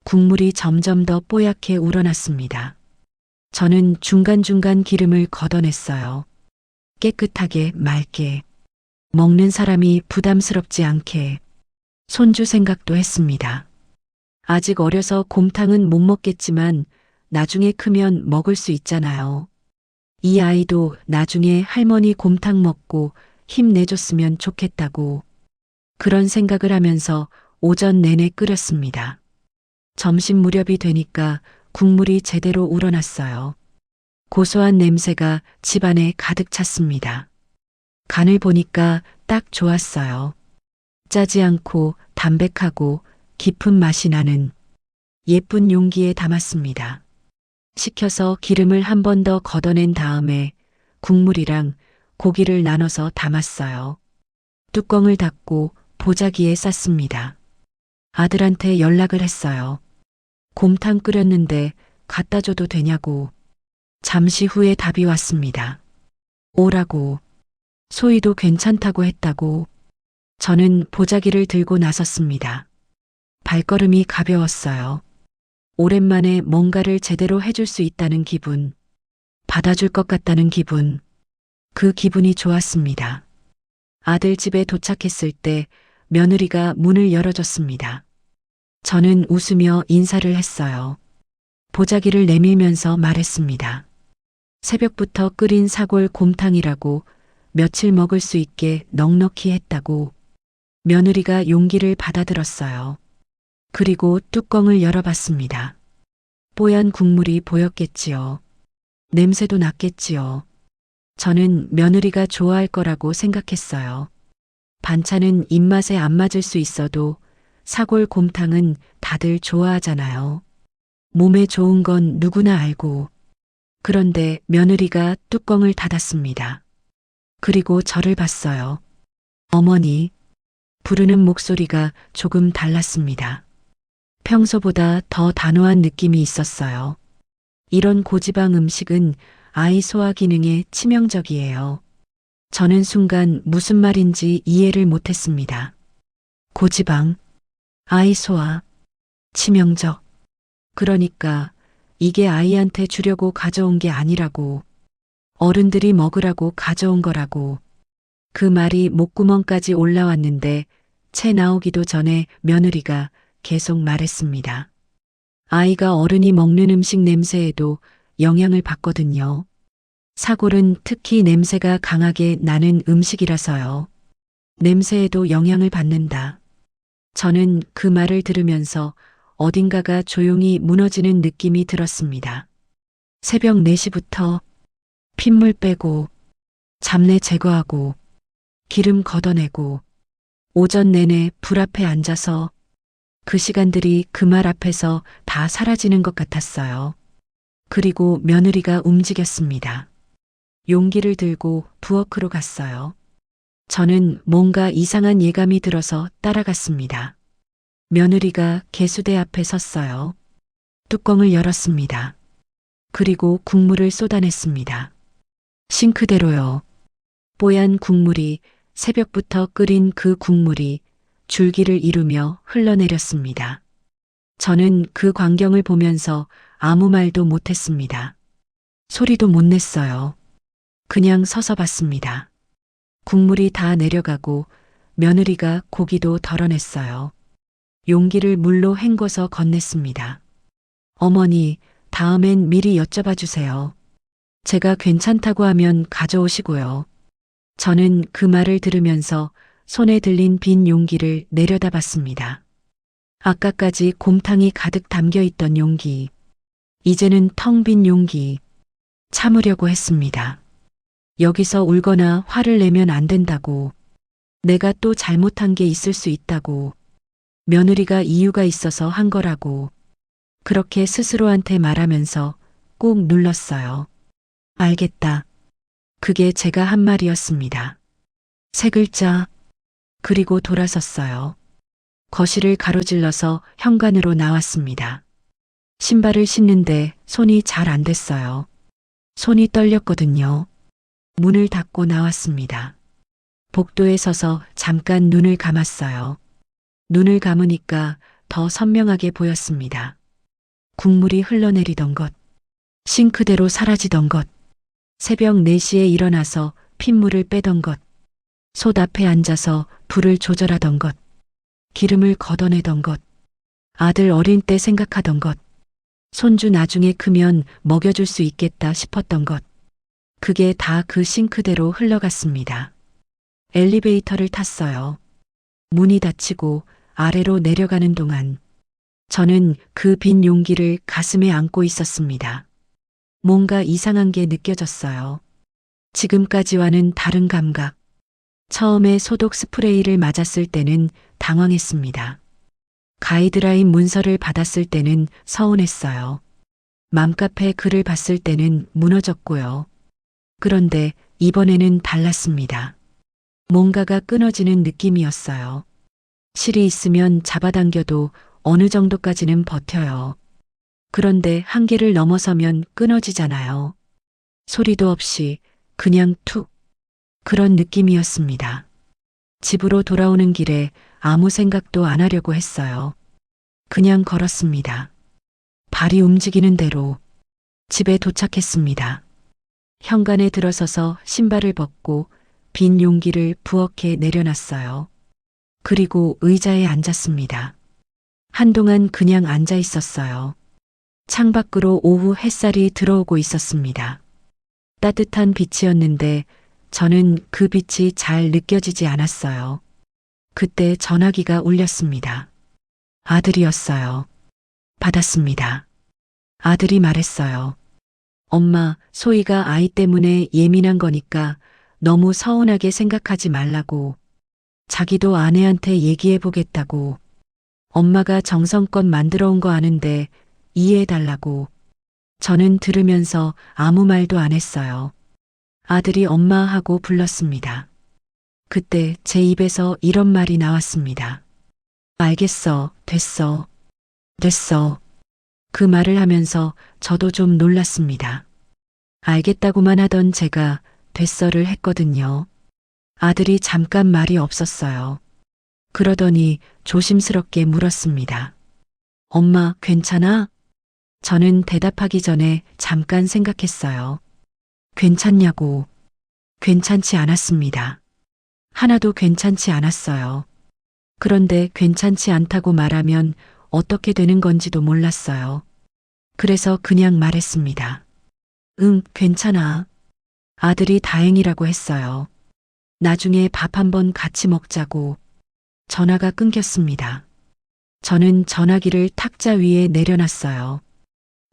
국물이 점점 더 뽀얗게 우러났습니다. 저는 중간중간 기름을 걷어냈어요. 깨끗하게 맑게. 먹는 사람이 부담스럽지 않게. 손주 생각도 했습니다. 아직 어려서 곰탕은 못 먹겠지만 나중에 크면 먹을 수 있잖아요. 이 아이도 나중에 할머니 곰탕 먹고 힘내줬으면 좋겠다고. 그런 생각을 하면서 오전 내내 끓였습니다. 점심 무렵이 되니까 국물이 제대로 우러났어요. 고소한 냄새가 집안에 가득 찼습니다. 간을 보니까 딱 좋았어요. 짜지 않고 담백하고 깊은 맛이 나는 예쁜 용기에 담았습니다. 식혀서 기름을 한 번 더 걷어낸 다음에 국물이랑 고기를 나눠서 담았어요. 뚜껑을 닫고 보자기에 쌌습니다. 아들한테 연락을 했어요. 곰탕 끓였는데 갖다 줘도 되냐고. 잠시 후에 답이 왔습니다. 오라고. 소희도 괜찮다고 했다고. 저는 보자기를 들고 나섰습니다. 발걸음이 가벼웠어요. 오랜만에 뭔가를 제대로 해줄 수 있다는 기분. 받아줄 것 같다는 기분. 그 기분이 좋았습니다. 아들 집에 도착했을 때 며느리가 문을 열어줬습니다. 저는 웃으며 인사를 했어요. 보자기를 내밀면서 말했습니다. 새벽부터 끓인 사골 곰탕이라고 며칠 먹을 수 있게 넉넉히 했다고. 며느리가 용기를 받아들었어요. 그리고 뚜껑을 열어봤습니다. 뽀얀 국물이 보였겠지요. 냄새도 났겠지요. 저는 며느리가 좋아할 거라고 생각했어요. 반찬은 입맛에 안 맞을 수 있어도 사골 곰탕은 다들 좋아하잖아요. 몸에 좋은 건 누구나 알고. 그런데 며느리가 뚜껑을 닫았습니다. 그리고 저를 봤어요. 어머니. 부르는 목소리가 조금 달랐습니다. 평소보다 더 단호한 느낌이 있었어요. 이런 고지방 음식은 아이 소화 기능에 치명적이에요. 저는 순간 무슨 말인지 이해를 못했습니다. 고지방, 아이 소화, 치명적. 그러니까 이게 아이한테 주려고 가져온 게 아니라고. 어른들이 먹으라고 가져온 거라고. 그 말이 목구멍까지 올라왔는데 채 나오기도 전에 며느리가 계속 말했습니다. 아이가 어른이 먹는 음식 냄새에도 영향을 받거든요. 사골은 특히 냄새가 강하게 나는 음식이라서요. 냄새에도 영향을 받는다. 저는 그 말을 들으면서 어딘가가 조용히 무너지는 느낌이 들었습니다. 새벽 4시부터 핏물 빼고 잡내 제거하고 기름 걷어내고 오전 내내 불 앞에 앉아서 그 시간들이 그 말 앞에서 다 사라지는 것 같았어요. 그리고 며느리가 움직였습니다. 용기를 들고 부엌으로 갔어요. 저는 뭔가 이상한 예감이 들어서 따라갔습니다. 며느리가 개수대 앞에 섰어요. 뚜껑을 열었습니다. 그리고 국물을 쏟아냈습니다. 싱크대로요. 뽀얀 국물이, 새벽부터 끓인 그 국물이 줄기를 이루며 흘러내렸습니다. 저는 그 광경을 보면서 아무 말도 못했습니다. 소리도 못 냈어요. 그냥 서서 봤습니다. 국물이 다 내려가고 며느리가 고기도 덜어냈어요. 용기를 물로 헹궈서 건넸습니다. 어머니, 다음엔 미리 여쭤봐 주세요. 제가 괜찮다고 하면 가져오시고요. 저는 그 말을 들으면서 손에 들린 빈 용기를 내려다봤습니다. 아까까지 곰탕이 가득 담겨 있던 용기, 이제는 텅 빈 용기. 참으려고 했습니다. 여기서 울거나 화를 내면 안 된다고, 내가 또 잘못한 게 있을 수 있다고, 며느리가 이유가 있어서 한 거라고, 그렇게 스스로한테 말하면서 꾹 눌렀어요. 알겠다. 그게 제가 한 말이었습니다. 세 글자. 그리고 돌아섰어요. 거실을 가로질러서 현관으로 나왔습니다. 신발을 신는데 손이 잘 안 됐어요. 손이 떨렸거든요. 문을 닫고 나왔습니다. 복도에 서서 잠깐 눈을 감았어요. 눈을 감으니까 더 선명하게 보였습니다. 국물이 흘러내리던 것, 싱크대로 사라지던 것, 새벽 4시에 일어나서 핏물을 빼던 것, 솥 앞에 앉아서 불을 조절하던 것, 기름을 걷어내던 것, 아들 어린 때 생각하던 것, 손주 나중에 크면 먹여줄 수 있겠다 싶었던 것, 그게 다 그 싱크대로 흘러갔습니다. 엘리베이터를 탔어요. 문이 닫히고 아래로 내려가는 동안 저는 그 빈 용기를 가슴에 안고 있었습니다. 뭔가 이상한 게 느껴졌어요. 지금까지와는 다른 감각. 처음에 소독 스프레이를 맞았을 때는 당황했습니다. 가이드라인 문서를 받았을 때는 서운했어요. 맘카페 글을 봤을 때는 무너졌고요. 그런데 이번에는 달랐습니다. 뭔가가 끊어지는 느낌이었어요. 실이 있으면 잡아당겨도 어느 정도까지는 버텨요. 그런데 한계를 넘어서면 끊어지잖아요. 소리도 없이 그냥 툭. 그런 느낌이었습니다. 집으로 돌아오는 길에 아무 생각도 안 하려고 했어요. 그냥 걸었습니다. 발이 움직이는 대로 집에 도착했습니다. 현관에 들어서서 신발을 벗고 빈 용기를 부엌에 내려놨어요. 그리고 의자에 앉았습니다. 한동안 그냥 앉아 있었어요. 창밖으로 오후 햇살이 들어오고 있었습니다. 따뜻한 빛이었는데 저는 그 빛이 잘 느껴지지 않았어요. 그때 전화기가 울렸습니다. 아들이었어요. 받았습니다. 아들이 말했어요. 엄마, 소희가 아이 때문에 예민한 거니까 너무 서운하게 생각하지 말라고. 자기도 아내한테 얘기해 보겠다고. 엄마가 정성껏 만들어 온 거 아는데 이해해 달라고. 저는 들으면서 아무 말도 안 했어요. 아들이 엄마 하고 불렀습니다. 그때 제 입에서 이런 말이 나왔습니다. 알겠어, 됐어, 됐어. 그 말을 하면서 저도 좀 놀랐습니다. 알겠다고만 하던 제가 됐어를 했거든요. 아들이 잠깐 말이 없었어요. 그러더니 조심스럽게 물었습니다. 엄마, 괜찮아? 저는 대답하기 전에 잠깐 생각했어요. 괜찮냐고. 괜찮지 않았습니다. 하나도 괜찮지 않았어요. 그런데 괜찮지 않다고 말하면 어떻게 되는 건지도 몰랐어요. 그래서 그냥 말했습니다. 응, 괜찮아. 아들이 다행이라고 했어요. 나중에 밥 한번 같이 먹자고. 전화가 끊겼습니다. 저는 전화기를 탁자 위에 내려놨어요.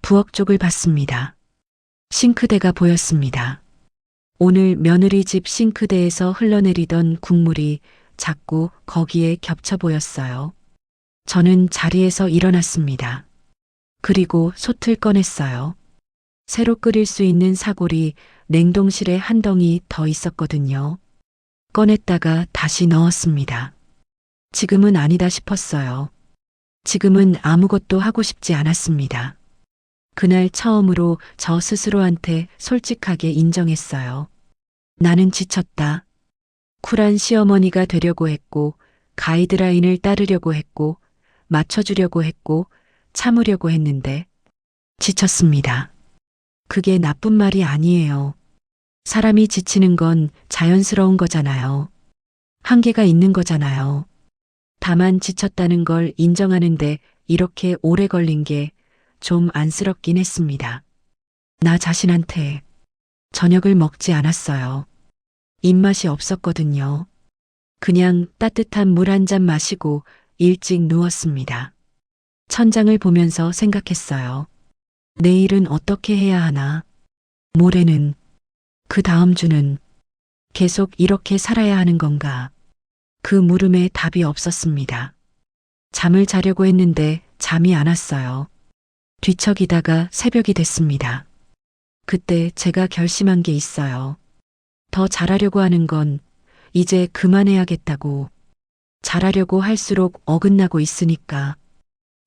부엌 쪽을 봤습니다. 싱크대가 보였습니다. 오늘 며느리 집 싱크대에서 흘러내리던 국물이 자꾸 거기에 겹쳐 보였어요. 저는 자리에서 일어났습니다. 그리고 솥을 꺼냈어요. 새로 끓일 수 있는 사골이 냉동실에 한 덩이 더 있었거든요. 꺼냈다가 다시 넣었습니다. 지금은 아니다 싶었어요. 지금은 아무것도 하고 싶지 않았습니다. 그날 처음으로 저 스스로한테 솔직하게 인정했어요. 나는 지쳤다. 쿨한 시어머니가 되려고 했고, 가이드라인을 따르려고 했고, 맞춰주려고 했고, 참으려고 했는데, 지쳤습니다. 그게 나쁜 말이 아니에요. 사람이 지치는 건 자연스러운 거잖아요. 한계가 있는 거잖아요. 다만 지쳤다는 걸 인정하는데 이렇게 오래 걸린 게 좀 안쓰럽긴 했습니다. 나 자신한테 저녁을 먹지 않았어요. 입맛이 없었거든요. 그냥 따뜻한 물 한 잔 마시고 일찍 누웠습니다. 천장을 보면서 생각했어요. 내일은 어떻게 해야 하나? 모레는, 그 다음 주는 계속 이렇게 살아야 하는 건가? 그 물음에 답이 없었습니다. 잠을 자려고 했는데 잠이 안 왔어요. 뒤척이다가 새벽이 됐습니다. 그때 제가 결심한 게 있어요. 더 잘하려고 하는 건 이제 그만해야겠다고. 잘하려고 할수록 어긋나고 있으니까.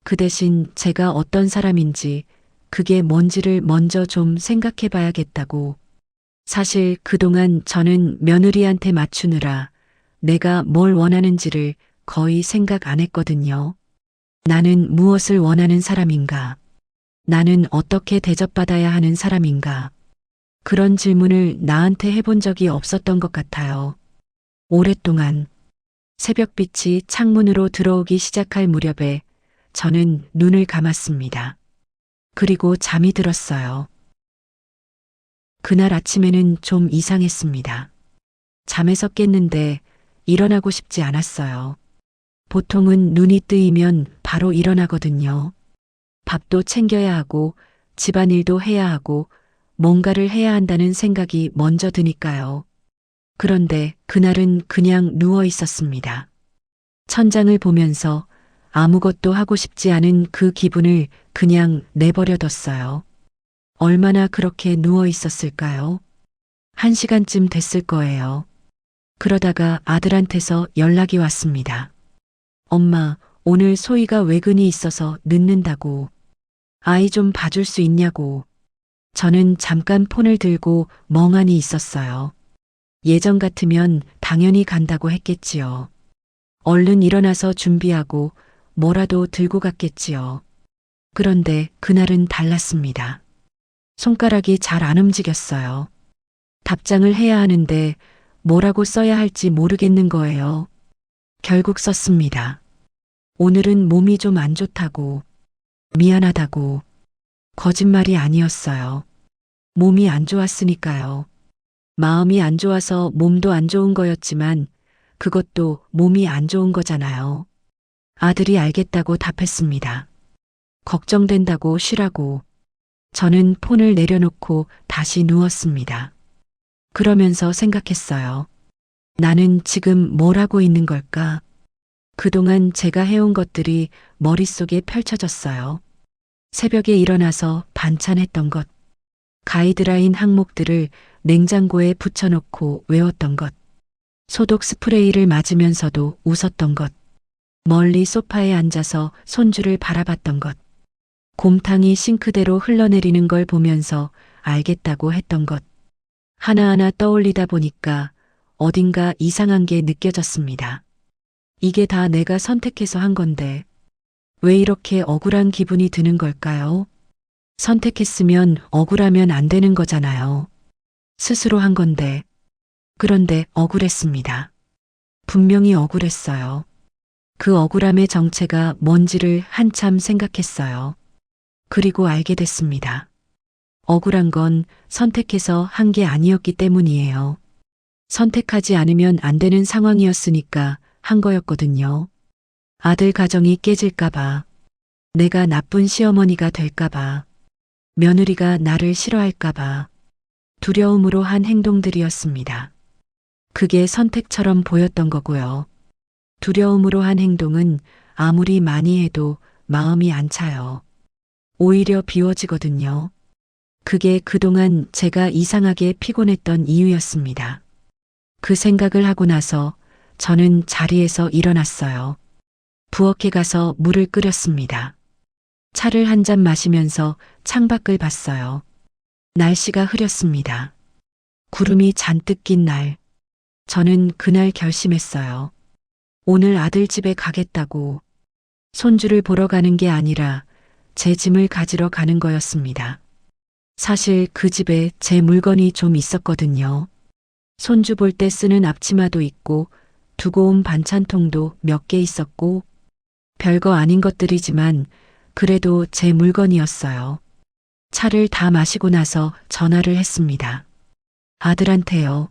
그 대신 제가 어떤 사람인지 그게 뭔지를 먼저 좀 생각해 봐야겠다고. 사실 그동안 저는 며느리한테 맞추느라 내가 뭘 원하는지를 거의 생각 안 했거든요. 나는 무엇을 원하는 사람인가? 나는 어떻게 대접받아야 하는 사람인가? 그런 질문을 나한테 해본 적이 없었던 것 같아요. 오랫동안 새벽빛이 창문으로 들어오기 시작할 무렵에 저는 눈을 감았습니다. 그리고 잠이 들었어요. 그날 아침에는 좀 이상했습니다. 잠에서 깼는데 일어나고 싶지 않았어요. 보통은 눈이 뜨이면 바로 일어나거든요. 밥도 챙겨야 하고 집안일도 해야 하고 뭔가를 해야 한다는 생각이 먼저 드니까요. 그런데 그날은 그냥 누워 있었습니다. 천장을 보면서 아무것도 하고 싶지 않은 그 기분을 그냥 내버려뒀어요. 얼마나 그렇게 누워 있었을까요? 1시간쯤 됐을 거예요. 그러다가 아들한테서 연락이 왔습니다. 엄마, 오늘 소희가 외근이 있어서 늦는다고. 아이 좀 봐줄 수 있냐고. 저는 잠깐 폰을 들고 멍하니 있었어요. 예전 같으면 당연히 간다고 했겠지요. 얼른 일어나서 준비하고 뭐라도 들고 갔겠지요. 그런데 그날은 달랐습니다. 손가락이 잘 안 움직였어요. 답장을 해야 하는데 뭐라고 써야 할지 모르겠는 거예요. 결국 썼습니다. 오늘은 몸이 좀 안 좋다고. 미안하다고. 거짓말이 아니었어요. 몸이 안 좋았으니까요. 마음이 안 좋아서 몸도 안 좋은 거였지만 그것도 몸이 안 좋은 거잖아요. 아들이 알겠다고 답했습니다. 걱정된다고 쉬라고. 저는 폰을 내려놓고 다시 누웠습니다. 그러면서 생각했어요. 나는 지금 뭘 하고 있는 걸까? 그동안 제가 해온 것들이 머릿속에 펼쳐졌어요. 새벽에 일어나서 반찬했던 것, 가이드라인 항목들을 냉장고에 붙여놓고 외웠던 것, 소독 스프레이를 맞으면서도 웃었던 것, 멀리 소파에 앉아서 손주를 바라봤던 것, 곰탕이 싱크대로 흘러내리는 걸 보면서 알겠다고 했던 것, 하나하나 떠올리다 보니까 어딘가 이상한 게 느껴졌습니다. 이게 다 내가 선택해서 한 건데 왜 이렇게 억울한 기분이 드는 걸까요? 선택했으면 억울하면 안 되는 거잖아요. 스스로 한 건데. 그런데 억울했습니다. 분명히 억울했어요. 그 억울함의 정체가 뭔지를 한참 생각했어요. 그리고 알게 됐습니다. 억울한 건 선택해서 한 게 아니었기 때문이에요. 선택하지 않으면 안 되는 상황이었으니까 한 거였거든요. 아들 가정이 깨질까봐, 내가 나쁜 시어머니가 될까봐, 며느리가 나를 싫어할까봐, 두려움으로 한 행동들이었습니다. 그게 선택처럼 보였던 거고요. 두려움으로 한 행동은 아무리 많이 해도 마음이 안 차요. 오히려 비워지거든요. 그게 그동안 제가 이상하게 피곤했던 이유였습니다. 그 생각을 하고 나서 저는 자리에서 일어났어요. 부엌에 가서 물을 끓였습니다. 차를 한 잔 마시면서 창밖을 봤어요. 날씨가 흐렸습니다. 구름이 잔뜩 낀 날. 저는 그날 결심했어요. 오늘 아들 집에 가겠다고. 손주를 보러 가는 게 아니라 제 짐을 가지러 가는 거였습니다. 사실 그 집에 제 물건이 좀 있었거든요. 손주 볼 때 쓰는 앞치마도 있고 두고 온 반찬통도 몇 개 있었고 별거 아닌 것들이지만 그래도 제 물건이었어요. 차를 다 마시고 나서 전화를 했습니다. 아들한테요.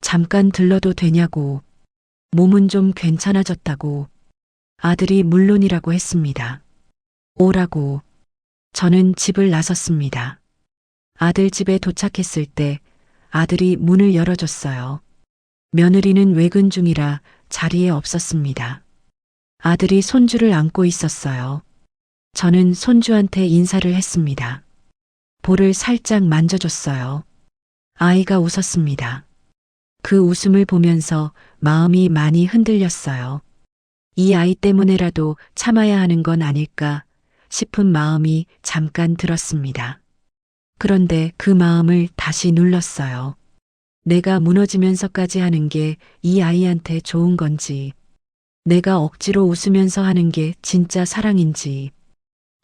잠깐 들러도 되냐고. 몸은 좀 괜찮아졌다고. 아들이 물론이라고 했습니다. 오라고. 저는 집을 나섰습니다. 아들 집에 도착했을 때 아들이 문을 열어줬어요. 며느리는 외근 중이라 자리에 없었습니다. 아들이 손주를 안고 있었어요. 저는 손주한테 인사를 했습니다. 볼을 살짝 만져줬어요. 아이가 웃었습니다. 그 웃음을 보면서 마음이 많이 흔들렸어요. 이 아이 때문에라도 참아야 하는 건 아닐까 싶은 마음이 잠깐 들었습니다. 그런데 그 마음을 다시 눌렀어요. 내가 무너지면서까지 하는 게 이 아이한테 좋은 건지, 내가 억지로 웃으면서 하는 게 진짜 사랑인지,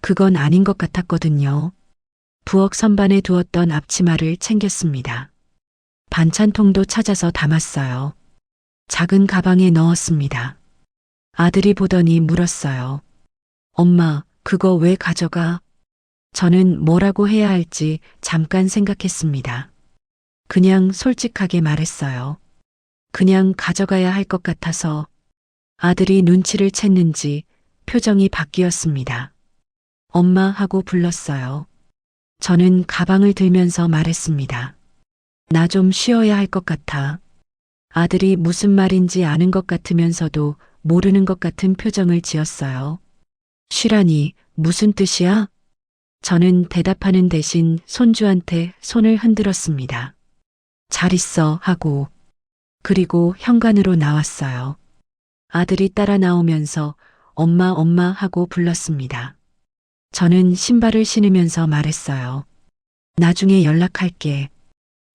그건 아닌 것 같았거든요. 부엌 선반에 두었던 앞치마를 챙겼습니다. 반찬통도 찾아서 담았어요. 작은 가방에 넣었습니다. 아들이 보더니 물었어요. 엄마, 그거 왜 가져가? 저는 뭐라고 해야 할지 잠깐 생각했습니다. 그냥 솔직하게 말했어요. 그냥 가져가야 할 것 같아서. 아들이 눈치를 챘는지 표정이 바뀌었습니다. 엄마 하고 불렀어요. 저는 가방을 들면서 말했습니다. 나 좀 쉬어야 할 것 같아. 아들이 무슨 말인지 아는 것 같으면서도 모르는 것 같은 표정을 지었어요. 쉬라니 무슨 뜻이야? 저는 대답하는 대신 손주한테 손을 흔들었습니다. 잘 있어 하고. 그리고 현관으로 나왔어요. 아들이 따라 나오면서 엄마 엄마 하고 불렀습니다. 저는 신발을 신으면서 말했어요. 나중에 연락할게.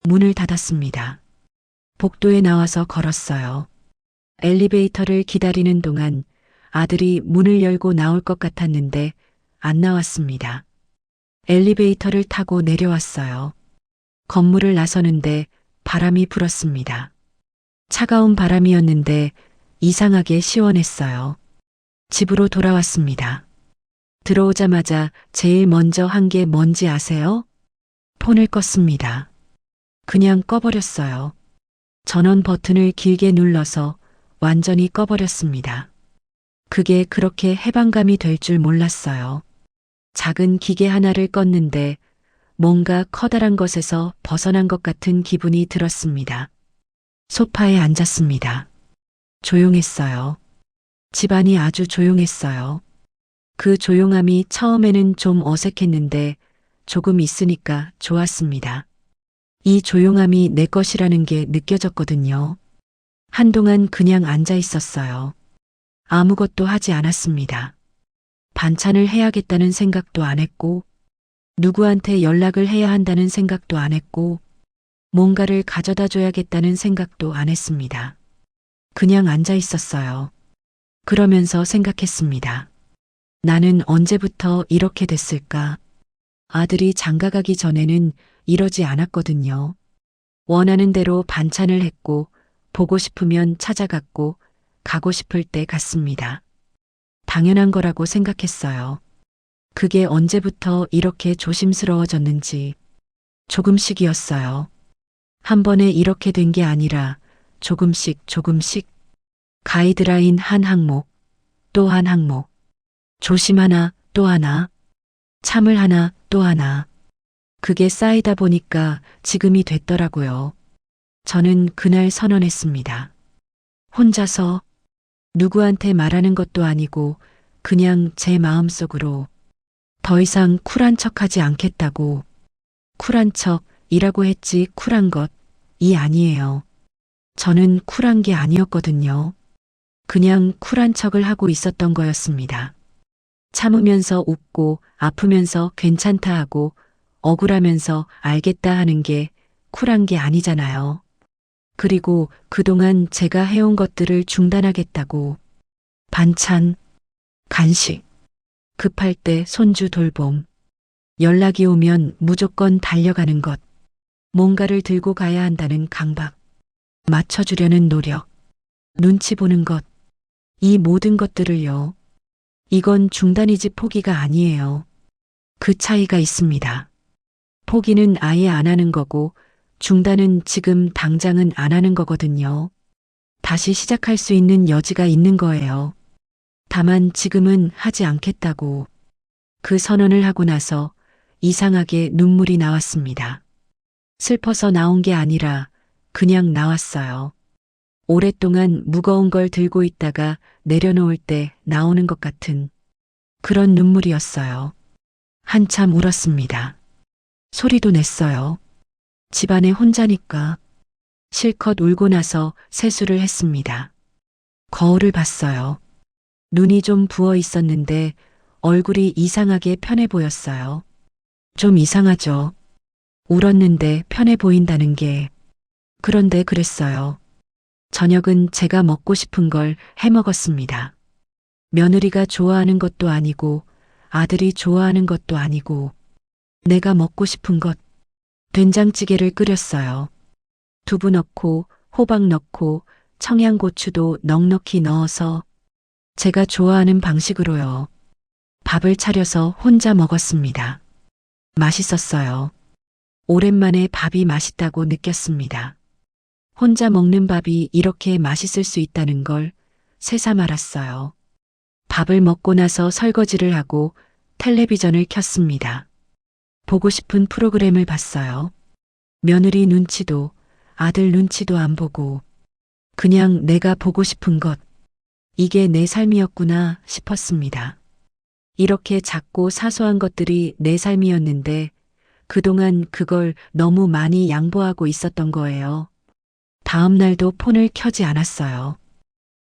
문을 닫았습니다. 복도에 나와서 걸었어요. 엘리베이터를 기다리는 동안 아들이 문을 열고 나올 것 같았는데 안 나왔습니다. 엘리베이터를 타고 내려왔어요. 건물을 나서는데 바람이 불었습니다. 차가운 바람이었는데 이상하게 시원했어요. 집으로 돌아왔습니다. 들어오자마자 제일 먼저 한 게 뭔지 아세요? 폰을 껐습니다. 그냥 꺼버렸어요. 전원 버튼을 길게 눌러서 완전히 꺼버렸습니다. 그게 그렇게 해방감이 될 줄 몰랐어요. 작은 기계 하나를 껐는데 뭔가 커다란 것에서 벗어난 것 같은 기분이 들었습니다. 소파에 앉았습니다. 조용했어요. 집안이 아주 조용했어요. 그 조용함이 처음에는 좀 어색했는데 조금 있으니까 좋았습니다. 이 조용함이 내 것이라는 게 느껴졌거든요. 한동안 그냥 앉아 있었어요. 아무것도 하지 않았습니다. 반찬을 해야겠다는 생각도 안 했고, 누구한테 연락을 해야 한다는 생각도 안 했고, 뭔가를 가져다 줘야겠다는 생각도 안 했습니다. 그냥 앉아 있었어요. 그러면서 생각했습니다. 나는 언제부터 이렇게 됐을까? 아들이 장가가기 전에는 이러지 않았거든요. 원하는 대로 반찬을 했고, 보고 싶으면 찾아갔고, 가고 싶을 때 갔습니다. 당연한 거라고 생각했어요. 그게 언제부터 이렇게 조심스러워졌는지 조금씩이었어요. 한 번에 이렇게 된 게 아니라 조금씩 조금씩 가이드라인 한 항목, 또 한 항목, 조심 하나, 또 하나, 참을 하나, 또 하나. 그게 쌓이다 보니까 지금이 됐더라고요. 저는 그날 선언했습니다. 혼자서 누구한테 말하는 것도 아니고 그냥 제 마음속으로 더 이상 쿨한 척하지 않겠다고. 쿨한 척이라고 했지 쿨한 것이 아니에요. 저는 쿨한 게 아니었거든요. 그냥 쿨한 척을 하고 있었던 거였습니다. 참으면서 웃고 아프면서 괜찮다 하고 억울하면서 알겠다 하는 게 쿨한 게 아니잖아요. 그리고 그동안 제가 해온 것들을 중단하겠다고. 반찬, 간식, 급할 때 손주 돌봄, 연락이 오면 무조건 달려가는 것, 뭔가를 들고 가야 한다는 강박, 맞춰주려는 노력, 눈치 보는 것, 이 모든 것들을요. 이건 중단이지 포기가 아니에요. 그 차이가 있습니다. 포기는 아예 안 하는 거고 중단은 지금 당장은 안 하는 거거든요. 다시 시작할 수 있는 여지가 있는 거예요. 다만 지금은 하지 않겠다고. 그 선언을 하고 나서 이상하게 눈물이 나왔습니다. 슬퍼서 나온 게 아니라 그냥 나왔어요. 오랫동안 무거운 걸 들고 있다가 내려놓을 때 나오는 것 같은 그런 눈물이었어요. 한참 울었습니다. 소리도 냈어요. 집안에 혼자니까. 실컷 울고 나서 세수를 했습니다. 거울을 봤어요. 눈이 좀 부어 있었는데 얼굴이 이상하게 편해 보였어요. 좀 이상하죠. 울었는데 편해 보인다는 게. 그런데 그랬어요. 저녁은 제가 먹고 싶은 걸 해 먹었습니다. 며느리가 좋아하는 것도 아니고 아들이 좋아하는 것도 아니고 내가 먹고 싶은 것. 된장찌개를 끓였어요. 두부 넣고 호박 넣고 청양고추도 넉넉히 넣어서 제가 좋아하는 방식으로요. 밥을 차려서 혼자 먹었습니다. 맛있었어요. 오랜만에 밥이 맛있다고 느꼈습니다. 혼자 먹는 밥이 이렇게 맛있을 수 있다는 걸 새삼 알았어요. 밥을 먹고 나서 설거지를 하고 텔레비전을 켰습니다. 보고 싶은 프로그램을 봤어요. 며느리 눈치도 아들 눈치도 안 보고 그냥 내가 보고 싶은 것. 이게 내 삶이었구나 싶었습니다. 이렇게 작고 사소한 것들이 내 삶이었는데 그동안 그걸 너무 많이 양보하고 있었던 거예요. 다음 날도 폰을 켜지 않았어요.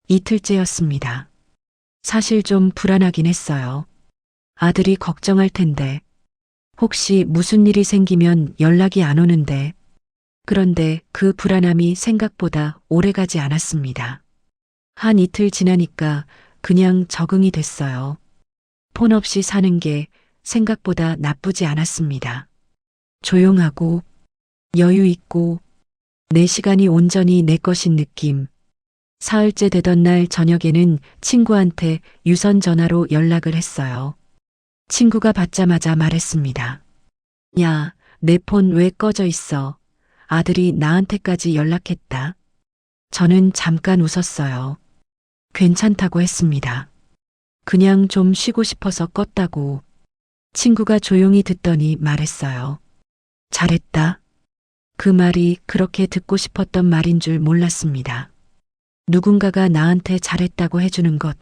이틀째였습니다. 사실 좀 불안하긴 했어요. 아들이 걱정할 텐데. 혹시 무슨 일이 생기면 연락이 안 오는데. 그런데 그 불안함이 생각보다 오래가지 않았습니다. 한 이틀 지나니까 그냥 적응이 됐어요. 폰 없이 사는 게 생각보다 나쁘지 않았습니다. 조용하고 여유 있고 내 시간이 온전히 내 것인 느낌. 사흘째 되던 날 저녁에는 친구한테 유선 전화로 연락을 했어요. 친구가 받자마자 말했습니다. 야, 내 폰 왜 꺼져 있어? 아들이 나한테까지 연락했다. 저는 잠깐 웃었어요. 괜찮다고 했습니다. 그냥 좀 쉬고 싶어서 껐다고. 친구가 조용히 듣더니 말했어요. 잘했다. 그 말이 그렇게 듣고 싶었던 말인 줄 몰랐습니다. 누군가가 나한테 잘했다고 해주는 것.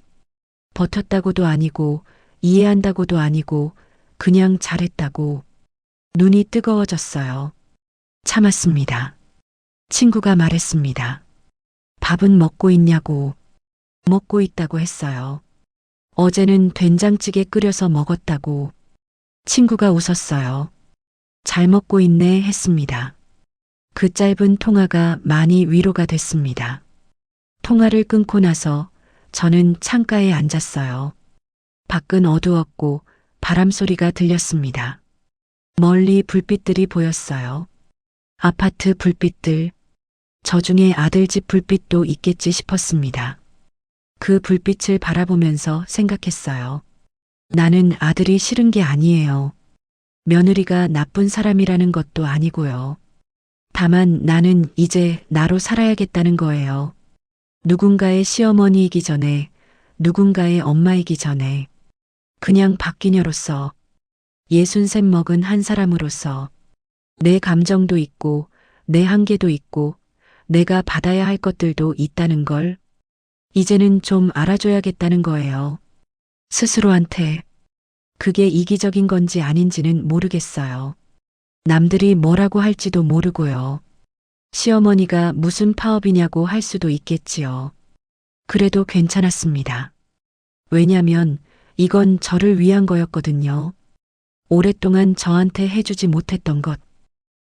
버텼다고도 아니고 이해한다고도 아니고 그냥 잘했다고. 눈이 뜨거워졌어요. 참았습니다. 친구가 말했습니다. 밥은 먹고 있냐고. 먹고 있다고 했어요. 어제는 된장찌개 끓여서 먹었다고. 친구가 웃었어요. 잘 먹고 있네 했습니다. 그 짧은 통화가 많이 위로가 됐습니다. 통화를 끊고 나서 저는 창가에 앉았어요. 밖은 어두웠고 바람 소리가 들렸습니다. 멀리 불빛들이 보였어요. 아파트 불빛들. 저 중에 아들 집 불빛도 있겠지 싶었습니다. 그 불빛을 바라보면서 생각했어요. 나는 아들이 싫은 게 아니에요. 며느리가 나쁜 사람이라는 것도 아니고요. 다만 나는 이제 나로 살아야겠다는 거예요. 누군가의 시어머니이기 전에, 누군가의 엄마이기 전에, 그냥 박기녀로서, 60살 먹은 한 사람으로서, 내 감정도 있고, 내 한계도 있고, 내가 받아야 할 것들도 있다는 걸, 이제는 좀 알아줘야겠다는 거예요. 스스로한테. 그게 이기적인 건지 아닌지는 모르겠어요. 남들이 뭐라고 할지도 모르고요. 시어머니가 무슨 파업이냐고 할 수도 있겠지요. 그래도 괜찮았습니다. 왜냐면 이건 저를 위한 거였거든요. 오랫동안 저한테 해주지 못했던 것.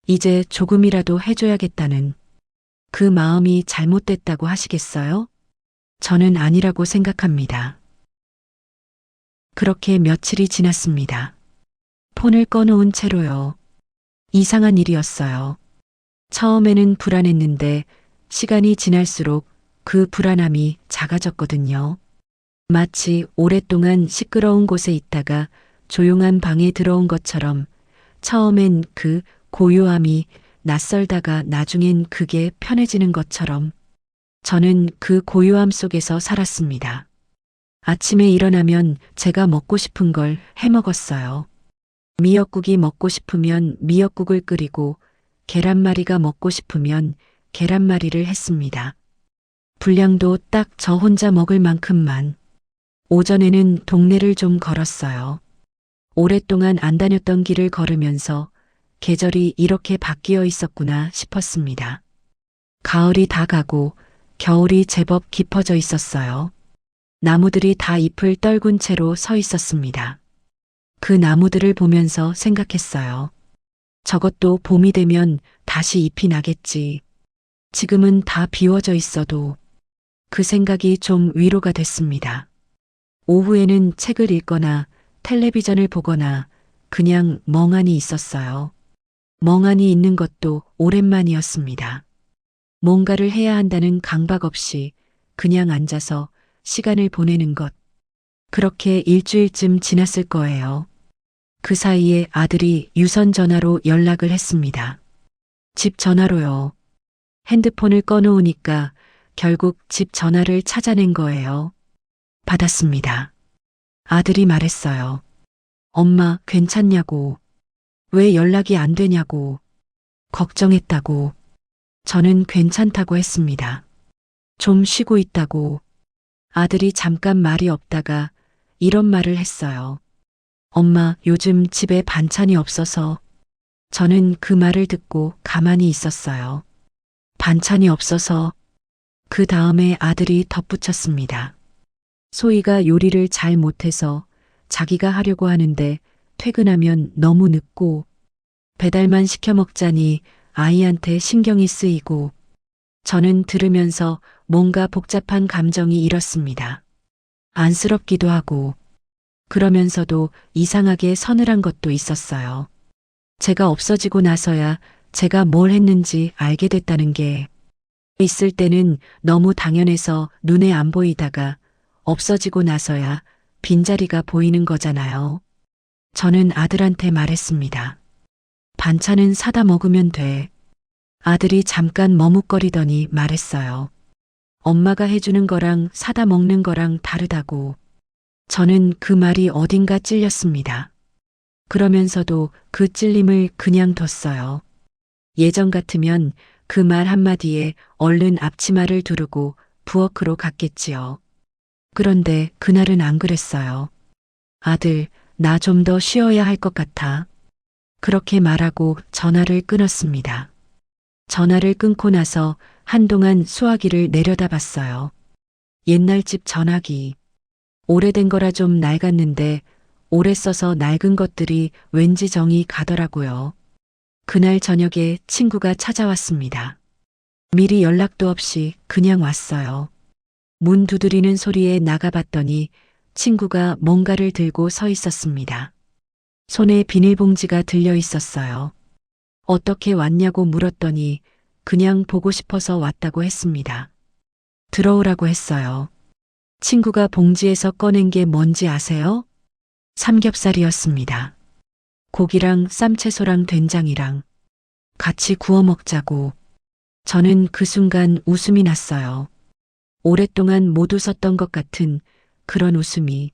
이제 조금이라도 해줘야겠다는 그 마음이 잘못됐다고 하시겠어요? 저는 아니라고 생각합니다. 그렇게 며칠이 지났습니다. 폰을 꺼놓은 채로요. 이상한 일이었어요. 처음에는 불안했는데 시간이 지날수록 그 불안함이 작아졌거든요. 마치 오랫동안 시끄러운 곳에 있다가 조용한 방에 들어온 것처럼 처음엔 그 고요함이 낯설다가 나중엔 그게 편해지는 것처럼 저는 그 고요함 속에서 살았습니다. 아침에 일어나면 제가 먹고 싶은 걸 해 먹었어요. 미역국이 먹고 싶으면 미역국을 끓이고 계란말이가 먹고 싶으면 계란말이를 했습니다. 분량도 딱 저 혼자 먹을 만큼만. 오전에는 동네를 좀 걸었어요. 오랫동안 안 다녔던 길을 걸으면서 계절이 이렇게 바뀌어 있었구나 싶었습니다. 가을이 다 가고 겨울이 제법 깊어져 있었어요. 나무들이 다 잎을 떨군 채로 서 있었습니다. 그 나무들을 보면서 생각했어요. 저것도 봄이 되면 다시 잎이 나겠지. 지금은 다 비워져 있어도 그 생각이 좀 위로가 됐습니다. 오후에는 책을 읽거나 텔레비전을 보거나 그냥 멍하니 있었어요. 멍하니 있는 것도 오랜만이었습니다. 뭔가를 해야 한다는 강박 없이 그냥 앉아서 시간을 보내는 것. 그렇게 일주일쯤 지났을 거예요. 그 사이에 아들이 유선 전화로 연락을 했습니다. 집 전화로요. 핸드폰을 꺼놓으니까 결국 집 전화를 찾아낸 거예요. 받았습니다. 아들이 말했어요. 엄마, 괜찮냐고. 왜 연락이 안 되냐고. 걱정했다고. 저는 괜찮다고 했습니다. 좀 쉬고 있다고. 아들이 잠깐 말이 없다가 이런 말을 했어요. 엄마, 요즘 집에 반찬이 없어서. 저는 그 말을 듣고 가만히 있었어요. 반찬이 없어서. 그 다음에 아들이 덧붙였습니다. 소희가 요리를 잘 못해서 자기가 하려고 하는데 퇴근하면 너무 늦고 배달만 시켜 먹자니 아이한테 신경이 쓰이고. 저는 들으면서 뭔가 복잡한 감정이 일었습니다. 안쓰럽기도 하고 그러면서도 이상하게 서늘한 것도 있었어요. 제가 없어지고 나서야 제가 뭘 했는지 알게 됐다는 게 있을 때는 너무 당연해서 눈에 안 보이다가 없어지고 나서야 빈자리가 보이는 거잖아요. 저는 아들한테 말했습니다. 반찬은 사다 먹으면 돼. 아들이 잠깐 머뭇거리더니 말했어요. 엄마가 해주는 거랑 사다 먹는 거랑 다르다고. 저는 그 말이 어딘가 찔렸습니다. 그러면서도 그 찔림을 그냥 뒀어요. 예전 같으면 그 말 한마디에 얼른 앞치마를 두르고 부엌으로 갔겠지요. 그런데 그날은 안 그랬어요. 아들, 나 좀 더 쉬어야 할 것 같아. 그렇게 말하고 전화를 끊었습니다. 전화를 끊고 나서 한동안 수화기를 내려다봤어요. 옛날 집 전화기. 오래된 거라 좀 낡았는데 오래 써서 낡은 것들이 왠지 정이 가더라고요. 그날 저녁에 친구가 찾아왔습니다. 미리 연락도 없이 그냥 왔어요. 문 두드리는 소리에 나가봤더니 친구가 뭔가를 들고 서 있었습니다. 손에 비닐봉지가 들려 있었어요. 어떻게 왔냐고 물었더니 그냥 보고 싶어서 왔다고 했습니다. 들어오라고 했어요. 친구가 봉지에서 꺼낸 게 뭔지 아세요? 삼겹살이었습니다. 고기랑 쌈채소랑 된장이랑 같이 구워 먹자고. 저는 그 순간 웃음이 났어요. 오랫동안 못 웃었던 것 같은 그런 웃음이.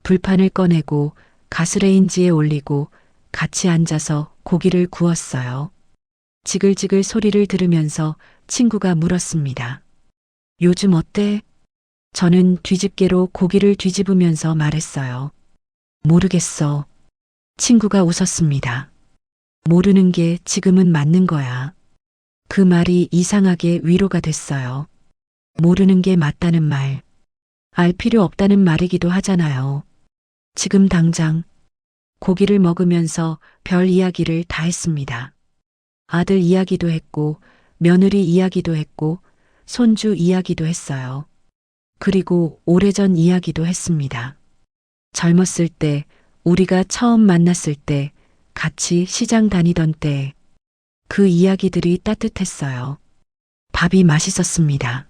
불판을 꺼내고 가스레인지에 올리고 같이 앉아서 고기를 구웠어요. 지글지글 소리를 들으면서 친구가 물었습니다. 요즘 어때? 저는 뒤집개로 고기를 뒤집으면서 말했어요. 모르겠어. 친구가 웃었습니다. 모르는 게 지금은 맞는 거야. 그 말이 이상하게 위로가 됐어요. 모르는 게 맞다는 말. 알 필요 없다는 말이기도 하잖아요. 지금 당장 고기를 먹으면서 별 이야기를 다 했습니다. 아들 이야기도 했고, 며느리 이야기도 했고, 손주 이야기도 했어요. 그리고 오래전 이야기도 했습니다. 젊었을 때, 우리가 처음 만났을 때, 같이 시장 다니던 때, 그 이야기들이 따뜻했어요. 밥이 맛있었습니다.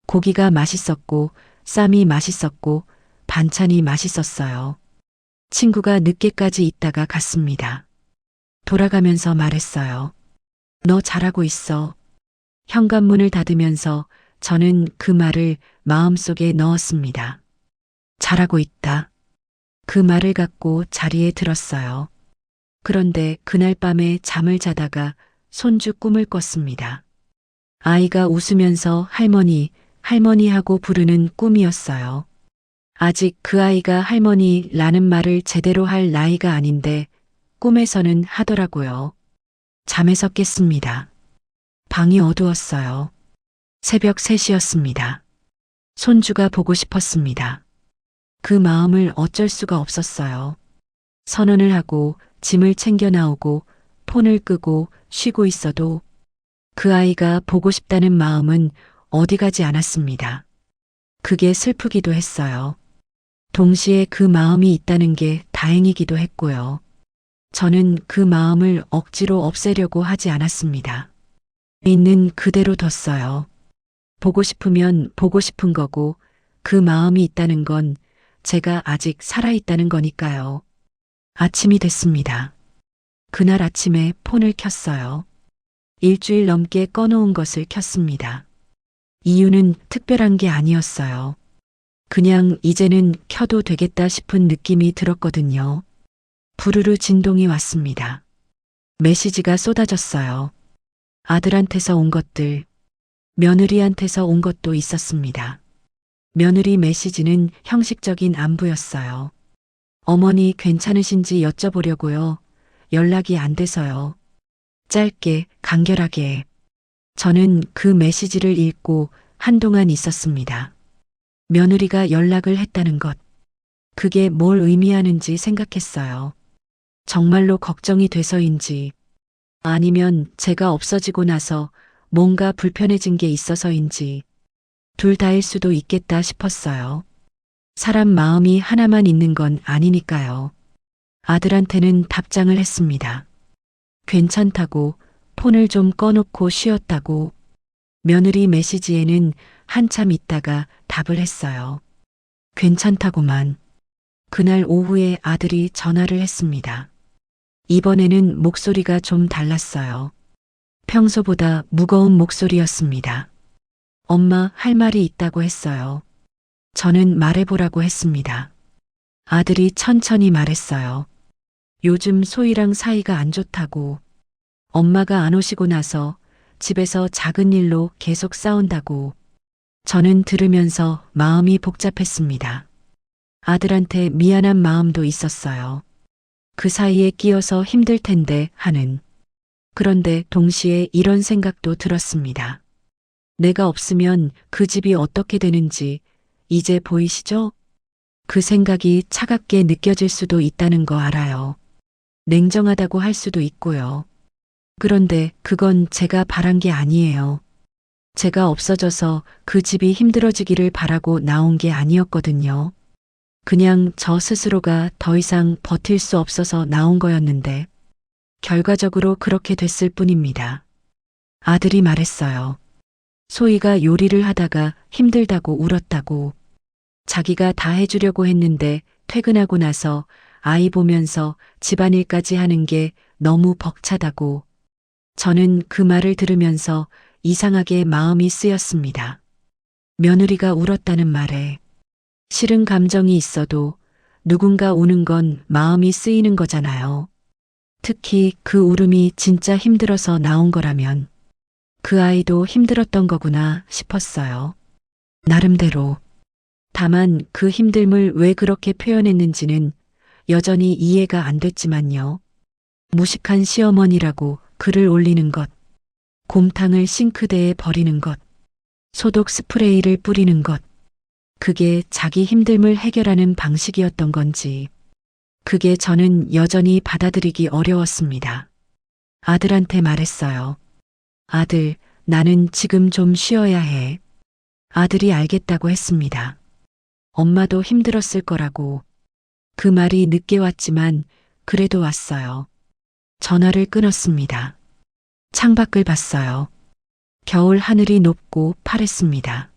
고기가 맛있었고, 쌈이 맛있었고, 반찬이 맛있었어요. 친구가 늦게까지 있다가 갔습니다. 돌아가면서 말했어요. 너 잘하고 있어. 현관문을 닫으면서 저는 그 말을 마음속에 넣었습니다. 잘하고 있다. 그 말을 갖고 자리에 들었어요. 그런데 그날 밤에 잠을 자다가 손주 꿈을 꿨습니다. 아이가 웃으면서 할머니, 할머니 하고 부르는 꿈이었어요. 아직 그 아이가 할머니라는 말을 제대로 할 나이가 아닌데 꿈에서는 하더라고요. 잠에서 깼습니다. 방이 어두웠어요. 새벽 3시였습니다. 손주가 보고 싶었습니다. 그 마음을 어쩔 수가 없었어요. 선언을 하고 짐을 챙겨 나오고 폰을 끄고 쉬고 있어도 그 아이가 보고 싶다는 마음은 어디 가지 않았습니다. 그게 슬프기도 했어요. 동시에 그 마음이 있다는 게 다행이기도 했고요. 저는 그 마음을 억지로 없애려고 하지 않았습니다. 있는 그대로 뒀어요. 보고 싶으면 보고 싶은 거고 그 마음이 있다는 건 제가 아직 살아있다는 거니까요. 아침이 됐습니다. 그날 아침에 폰을 켰어요. 일주일 넘게 꺼놓은 것을 켰습니다. 이유는 특별한 게 아니었어요. 그냥 이제는 켜도 되겠다 싶은 느낌이 들었거든요. 부르르 진동이 왔습니다. 메시지가 쏟아졌어요. 아들한테서 온 것들, 며느리한테서 온 것도 있었습니다. 며느리 메시지는 형식적인 안부였어요. 어머니 괜찮으신지 여쭤보려고요. 연락이 안 돼서요. 짧게, 간결하게. 저는 그 메시지를 읽고 한동안 있었습니다. 며느리가 연락을 했다는 것. 그게 뭘 의미하는지 생각했어요. 정말로 걱정이 돼서인지, 아니면 제가 없어지고 나서 뭔가 불편해진 게 있어서인지, 둘 다일 수도 있겠다 싶었어요. 사람 마음이 하나만 있는 건 아니니까요. 아들한테는 답장을 했습니다. 괜찮다고, 폰을 좀 꺼놓고 쉬었다고. 며느리 메시지에는 한참 있다가 답을 했어요. 괜찮다고만. 그날 오후에 아들이 전화를 했습니다. 이번에는 목소리가 좀 달랐어요. 평소보다 무거운 목소리였습니다. 엄마, 할 말이 있다고 했어요. 저는 말해보라고 했습니다. 아들이 천천히 말했어요. 요즘 소희랑 사이가 안 좋다고. 엄마가 안 오시고 나서 집에서 작은 일로 계속 싸운다고. 저는 들으면서 마음이 복잡했습니다. 아들한테 미안한 마음도 있었어요. 그 사이에 끼어서 힘들 텐데 하는. 그런데 동시에 이런 생각도 들었습니다. 내가 없으면 그 집이 어떻게 되는지 이제 보이시죠? 그 생각이 차갑게 느껴질 수도 있다는 거 알아요. 냉정하다고 할 수도 있고요. 그런데 그건 제가 바란 게 아니에요. 제가 없어져서 그 집이 힘들어지기를 바라고 나온 게 아니었거든요. 그냥 저 스스로가 더 이상 버틸 수 없어서 나온 거였는데 결과적으로 그렇게 됐을 뿐입니다. 아들이 말했어요. 소희가 요리를 하다가 힘들다고 울었다고. 자기가 다 해주려고 했는데 퇴근하고 나서 아이 보면서 집안일까지 하는 게 너무 벅차다고. 저는 그 말을 들으면서 이상하게 마음이 쓰였습니다. 며느리가 울었다는 말에 싫은 감정이 있어도 누군가 우는 건 마음이 쓰이는 거잖아요. 특히 그 울음이 진짜 힘들어서 나온 거라면 그 아이도 힘들었던 거구나 싶었어요. 나름대로. 다만 그 힘듦을 왜 그렇게 표현했는지는 여전히 이해가 안 됐지만요. 무식한 시어머니라고 글을 올리는 것, 곰탕을 싱크대에 버리는 것, 소독 스프레이를 뿌리는 것, 그게 자기 힘듦을 해결하는 방식이었던 건지, 그게 저는 여전히 받아들이기 어려웠습니다. 아들한테 말했어요. 아들, 나는 지금 좀 쉬어야 해. 아들이 알겠다고 했습니다. 엄마도 힘들었을 거라고. 그 말이 늦게 왔지만 그래도 왔어요. 전화를 끊었습니다. 창밖을 봤어요. 겨울 하늘이 높고 파랬습니다.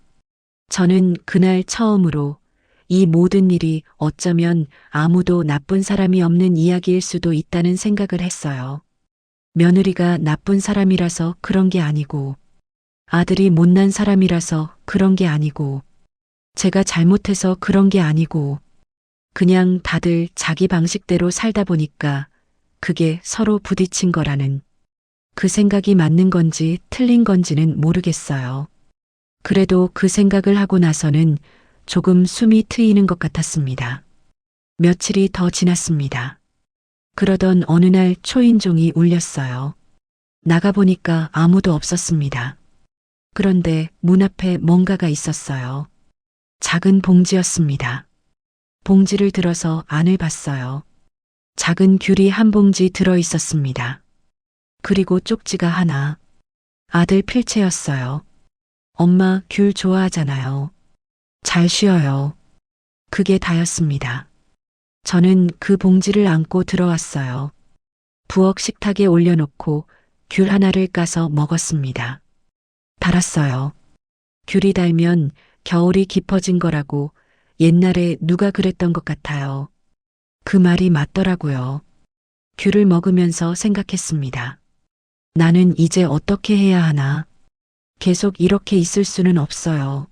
저는 그날 처음으로 이 모든 일이 어쩌면 아무도 나쁜 사람이 없는 이야기일 수도 있다는 생각을 했어요. 며느리가 나쁜 사람이라서 그런 게 아니고, 아들이 못난 사람이라서 그런 게 아니고, 제가 잘못해서 그런 게 아니고, 그냥 다들 자기 방식대로 살다 보니까 그게 서로 부딪힌 거라는, 그 생각이 맞는 건지 틀린 건지는 모르겠어요. 그래도 그 생각을 하고 나서는 조금 숨이 트이는 것 같았습니다. 며칠이 더 지났습니다. 그러던 어느 날 초인종이 울렸어요. 나가보니까 아무도 없었습니다. 그런데 문 앞에 뭔가가 있었어요. 작은 봉지였습니다. 봉지를 들어서 안을 봤어요. 작은 귤이 한 봉지 들어 있었습니다. 그리고 쪽지가 하나. 아들 필체였어요. 엄마 귤 좋아하잖아요. 잘 쉬어요. 그게 다였습니다. 저는 그 봉지를 안고 들어왔어요. 부엌 식탁에 올려놓고 귤 하나를 까서 먹었습니다. 달았어요. 귤이 달면 겨울이 깊어진 거라고 옛날에 누가 그랬던 것 같아요. 그 말이 맞더라고요. 귤을 먹으면서 생각했습니다. 나는 이제 어떻게 해야 하나? 계속 이렇게 있을 수는 없어요.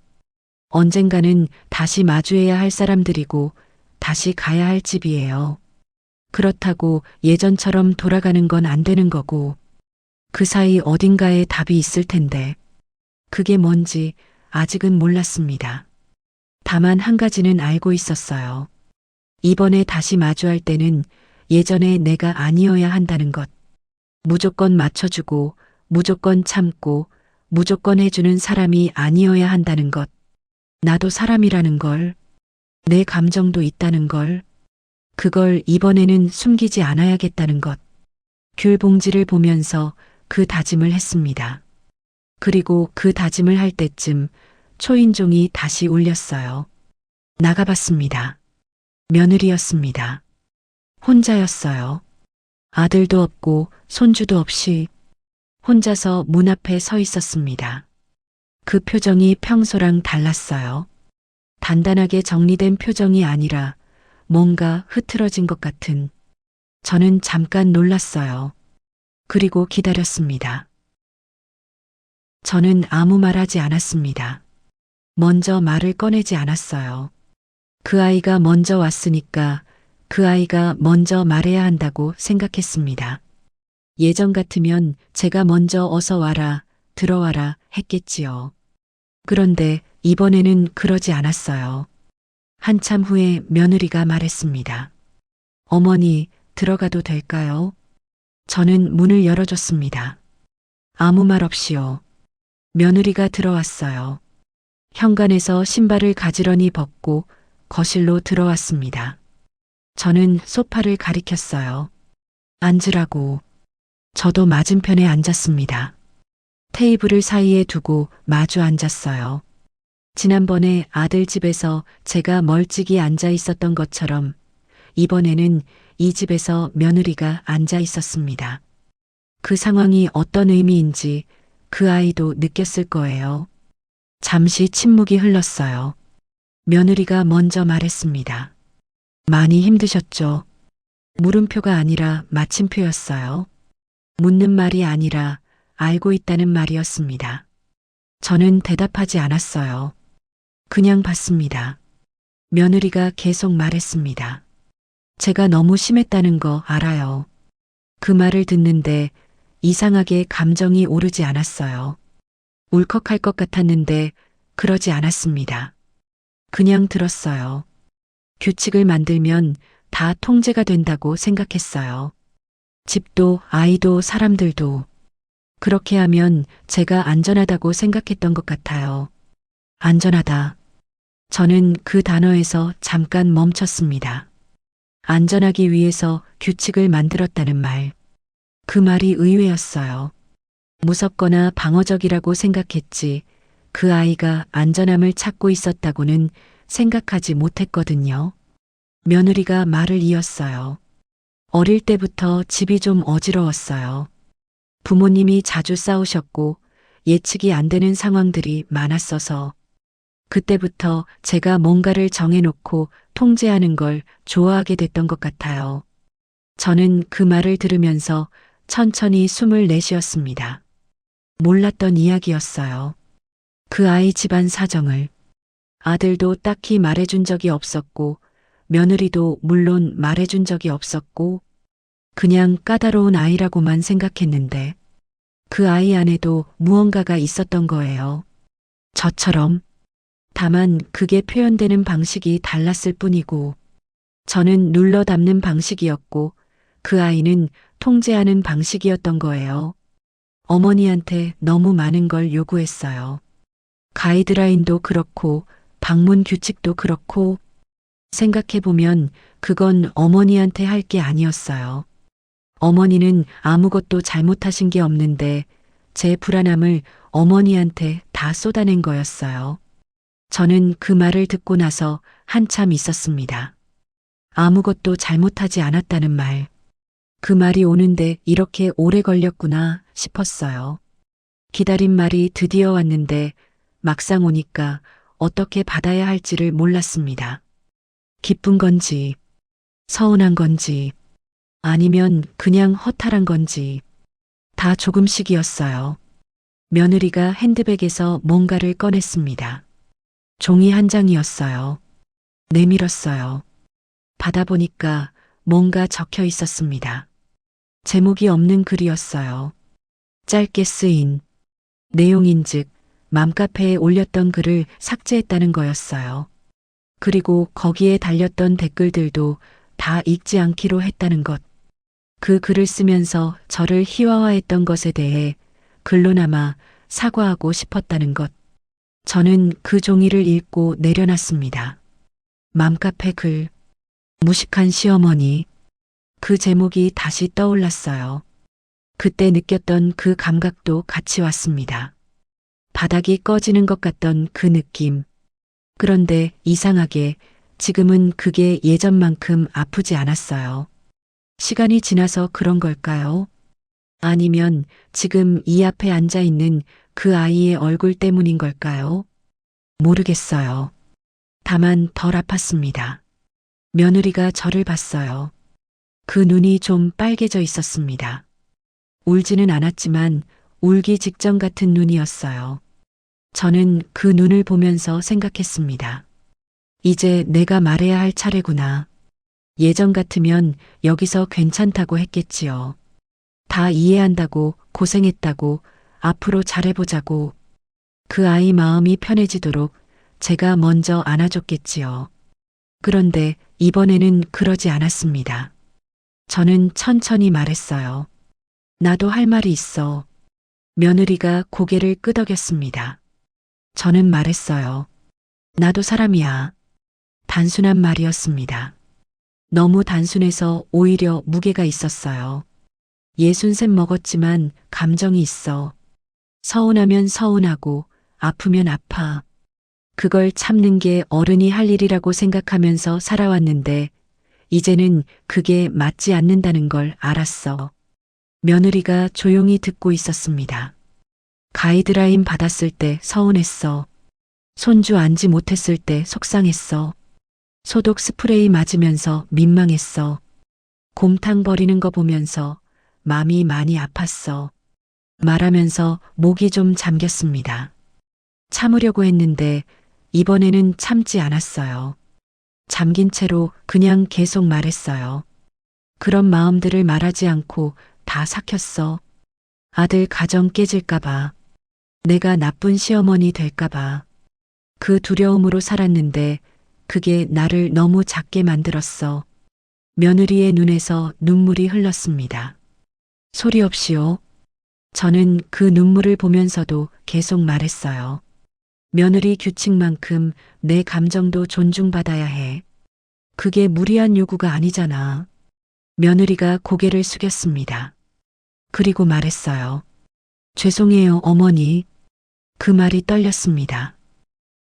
언젠가는 다시 마주해야 할 사람들이고 다시 가야 할 집이에요. 그렇다고 예전처럼 돌아가는 건 안 되는 거고, 그 사이 어딘가에 답이 있을 텐데, 그게 뭔지 아직은 몰랐습니다. 다만 한 가지는 알고 있었어요. 이번에 다시 마주할 때는 예전에 내가 아니어야 한다는 것. 무조건 맞춰주고, 무조건 참고, 무조건 해주는 사람이 아니어야 한다는 것. 나도 사람이라는 걸, 내 감정도 있다는 걸, 그걸 이번에는 숨기지 않아야겠다는 것. 귤 봉지를 보면서 그 다짐을 했습니다. 그리고 그 다짐을 할 때쯤 초인종이 다시 울렸어요. 나가봤습니다. 며느리였습니다. 혼자였어요. 아들도 없고 손주도 없이 혼자서 문 앞에 서 있었습니다. 그 표정이 평소랑 달랐어요. 단단하게 정리된 표정이 아니라 뭔가 흐트러진 것 같은. 저는 잠깐 놀랐어요. 그리고 기다렸습니다. 저는 아무 말 하지 않았습니다. 먼저 말을 꺼내지 않았어요. 그 아이가 먼저 왔으니까 그 아이가 먼저 말해야 한다고 생각했습니다. 예전 같으면 제가 먼저 어서 와라, 들어와라 했겠지요. 그런데 이번에는 그러지 않았어요. 한참 후에 며느리가 말했습니다. 어머니, 들어가도 될까요? 저는 문을 열어줬습니다. 아무 말 없이요. 며느리가 들어왔어요. 현관에서 신발을 가지런히 벗고 거실로 들어왔습니다. 저는 소파를 가리켰어요. 앉으라고. 저도 맞은편에 앉았습니다. 테이블을 사이에 두고 마주 앉았어요. 지난번에 아들 집에서 제가 멀찍이 앉아 있었던 것처럼 이번에는 이 집에서 며느리가 앉아 있었습니다. 그 상황이 어떤 의미인지 그 아이도 느꼈을 거예요. 잠시 침묵이 흘렀어요. 며느리가 먼저 말했습니다. 많이 힘드셨죠? 물음표가 아니라 마침표였어요. 묻는 말이 아니라 알고 있다는 말이었습니다. 저는 대답하지 않았어요. 그냥 봤습니다. 며느리가 계속 말했습니다. 제가 너무 심했다는 거 알아요. 그 말을 듣는데 이상하게 감정이 오르지 않았어요. 울컥할 것 같았는데 그러지 않았습니다. 그냥 들었어요. 규칙을 만들면 다 통제가 된다고 생각했어요. 집도 아이도 사람들도. 그렇게 하면 제가 안전하다고 생각했던 것 같아요. 안전하다. 저는 그 단어에서 잠깐 멈췄습니다. 안전하기 위해서 규칙을 만들었다는 말. 그 말이 의외였어요. 무섭거나 방어적이라고 생각했지 그 아이가 안전함을 찾고 있었다고는 생각하지 못했거든요. 며느리가 말을 이었어요. 어릴 때부터 집이 좀 어지러웠어요. 부모님이 자주 싸우셨고 예측이 안 되는 상황들이 많았어서 그때부터 제가 뭔가를 정해놓고 통제하는 걸 좋아하게 됐던 것 같아요. 저는 그 말을 들으면서 천천히 숨을 내쉬었습니다. 몰랐던 이야기였어요. 그 아이 집안 사정을. 아들도 딱히 말해준 적이 없었고, 며느리도 물론 말해준 적이 없었고, 그냥 까다로운 아이라고만 생각했는데, 그 아이 안에도 무언가가 있었던 거예요. 저처럼. 다만 그게 표현되는 방식이 달랐을 뿐이고, 저는 눌러 담는 방식이었고, 그 아이는 통제하는 방식이었던 거예요. 어머니한테 너무 많은 걸 요구했어요. 가이드라인도 그렇고, 방문 규칙도 그렇고, 생각해보면 그건 어머니한테 할 게 아니었어요. 어머니는 아무것도 잘못하신 게 없는데, 제 불안함을 어머니한테 다 쏟아낸 거였어요. 저는 그 말을 듣고 나서 한참 있었습니다. 아무것도 잘못하지 않았다는 말. 그 말이 오는데 이렇게 오래 걸렸구나 싶었어요. 기다린 말이 드디어 왔는데 막상 오니까 어떻게 받아야 할지를 몰랐습니다. 기쁜 건지, 서운한 건지, 아니면 그냥 허탈한 건지, 다 조금씩이었어요. 며느리가 핸드백에서 뭔가를 꺼냈습니다. 종이 한 장이었어요. 내밀었어요. 받아보니까 뭔가 적혀 있었습니다. 제목이 없는 글이었어요. 짧게 쓰인 내용인즉 맘카페에 올렸던 글을 삭제했다는 거였어요. 그리고 거기에 달렸던 댓글들도 다 읽지 않기로 했다는 것. 그 글을 쓰면서 저를 희화화했던 것에 대해 글로나마 사과하고 싶었다는 것. 저는 그 종이를 읽고 내려놨습니다. 맘카페 글. 무식한 시어머니. 그 제목이 다시 떠올랐어요. 그때 느꼈던 그 감각도 같이 왔습니다. 바닥이 꺼지는 것 같던 그 느낌. 그런데 이상하게 지금은 그게 예전만큼 아프지 않았어요. 시간이 지나서 그런 걸까요? 아니면 지금 이 앞에 앉아 있는 그 아이의 얼굴 때문인 걸까요? 모르겠어요. 다만 덜 아팠습니다. 며느리가 저를 봤어요. 그 눈이 좀 빨개져 있었습니다. 울지는 않았지만 울기 직전 같은 눈이었어요. 저는 그 눈을 보면서 생각했습니다. 이제 내가 말해야 할 차례구나. 예전 같으면 여기서 괜찮다고 했겠지요. 다 이해한다고, 고생했다고, 앞으로 잘해보자고. 그 아이 마음이 편해지도록 제가 먼저 안아줬겠지요. 그런데 이번에는 그러지 않았습니다. 저는 천천히 말했어요. 나도 할 말이 있어. 며느리가 고개를 끄덕였습니다. 저는 말했어요. 나도 사람이야. 단순한 말이었습니다. 너무 단순해서 오히려 무게가 있었어요. 60셈 먹었지만 감정이 있어. 서운하면 서운하고 아프면 아파. 그걸 참는 게 어른이 할 일이라고 생각하면서 살아왔는데 이제는 그게 맞지 않는다는 걸 알았어. 며느리가 조용히 듣고 있었습니다. 가이드라인 받았을 때 서운했어. 손주 안지 못했을 때 속상했어. 소독 스프레이 맞으면서 민망했어. 곰탕 버리는 거 보면서 마음이 많이 아팠어. 말하면서 목이 좀 잠겼습니다. 참으려고 했는데 이번에는 참지 않았어요. 잠긴 채로 그냥 계속 말했어요. 그런 마음들을 말하지 않고 다 삭혔어. 아들 가정 깨질까봐. 내가 나쁜 시어머니 될까봐. 그 두려움으로 살았는데 그게 나를 너무 작게 만들었어. 며느리의 눈에서 눈물이 흘렀습니다. 소리 없이요. 저는 그 눈물을 보면서도 계속 말했어요. 며느리 규칙만큼 내 감정도 존중받아야 해. 그게 무리한 요구가 아니잖아. 며느리가 고개를 숙였습니다. 그리고 말했어요. 죄송해요, 어머니. 그 말이 떨렸습니다.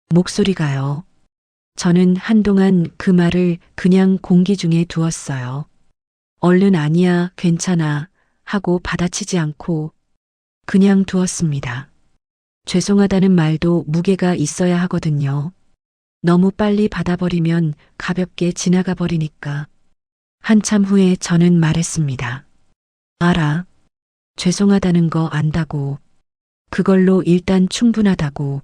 목소리가요. 저는 한동안 그 말을 그냥 공기 중에 두었어요. 얼른 아니야, 괜찮아 하고 받아치지 않고 그냥 두었습니다. 죄송하다는 말도 무게가 있어야 하거든요. 너무 빨리 받아버리면 가볍게 지나가 버리니까. 한참 후에 저는 말했습니다. 알아. 죄송하다는 거 안다고. 그걸로 일단 충분하다고.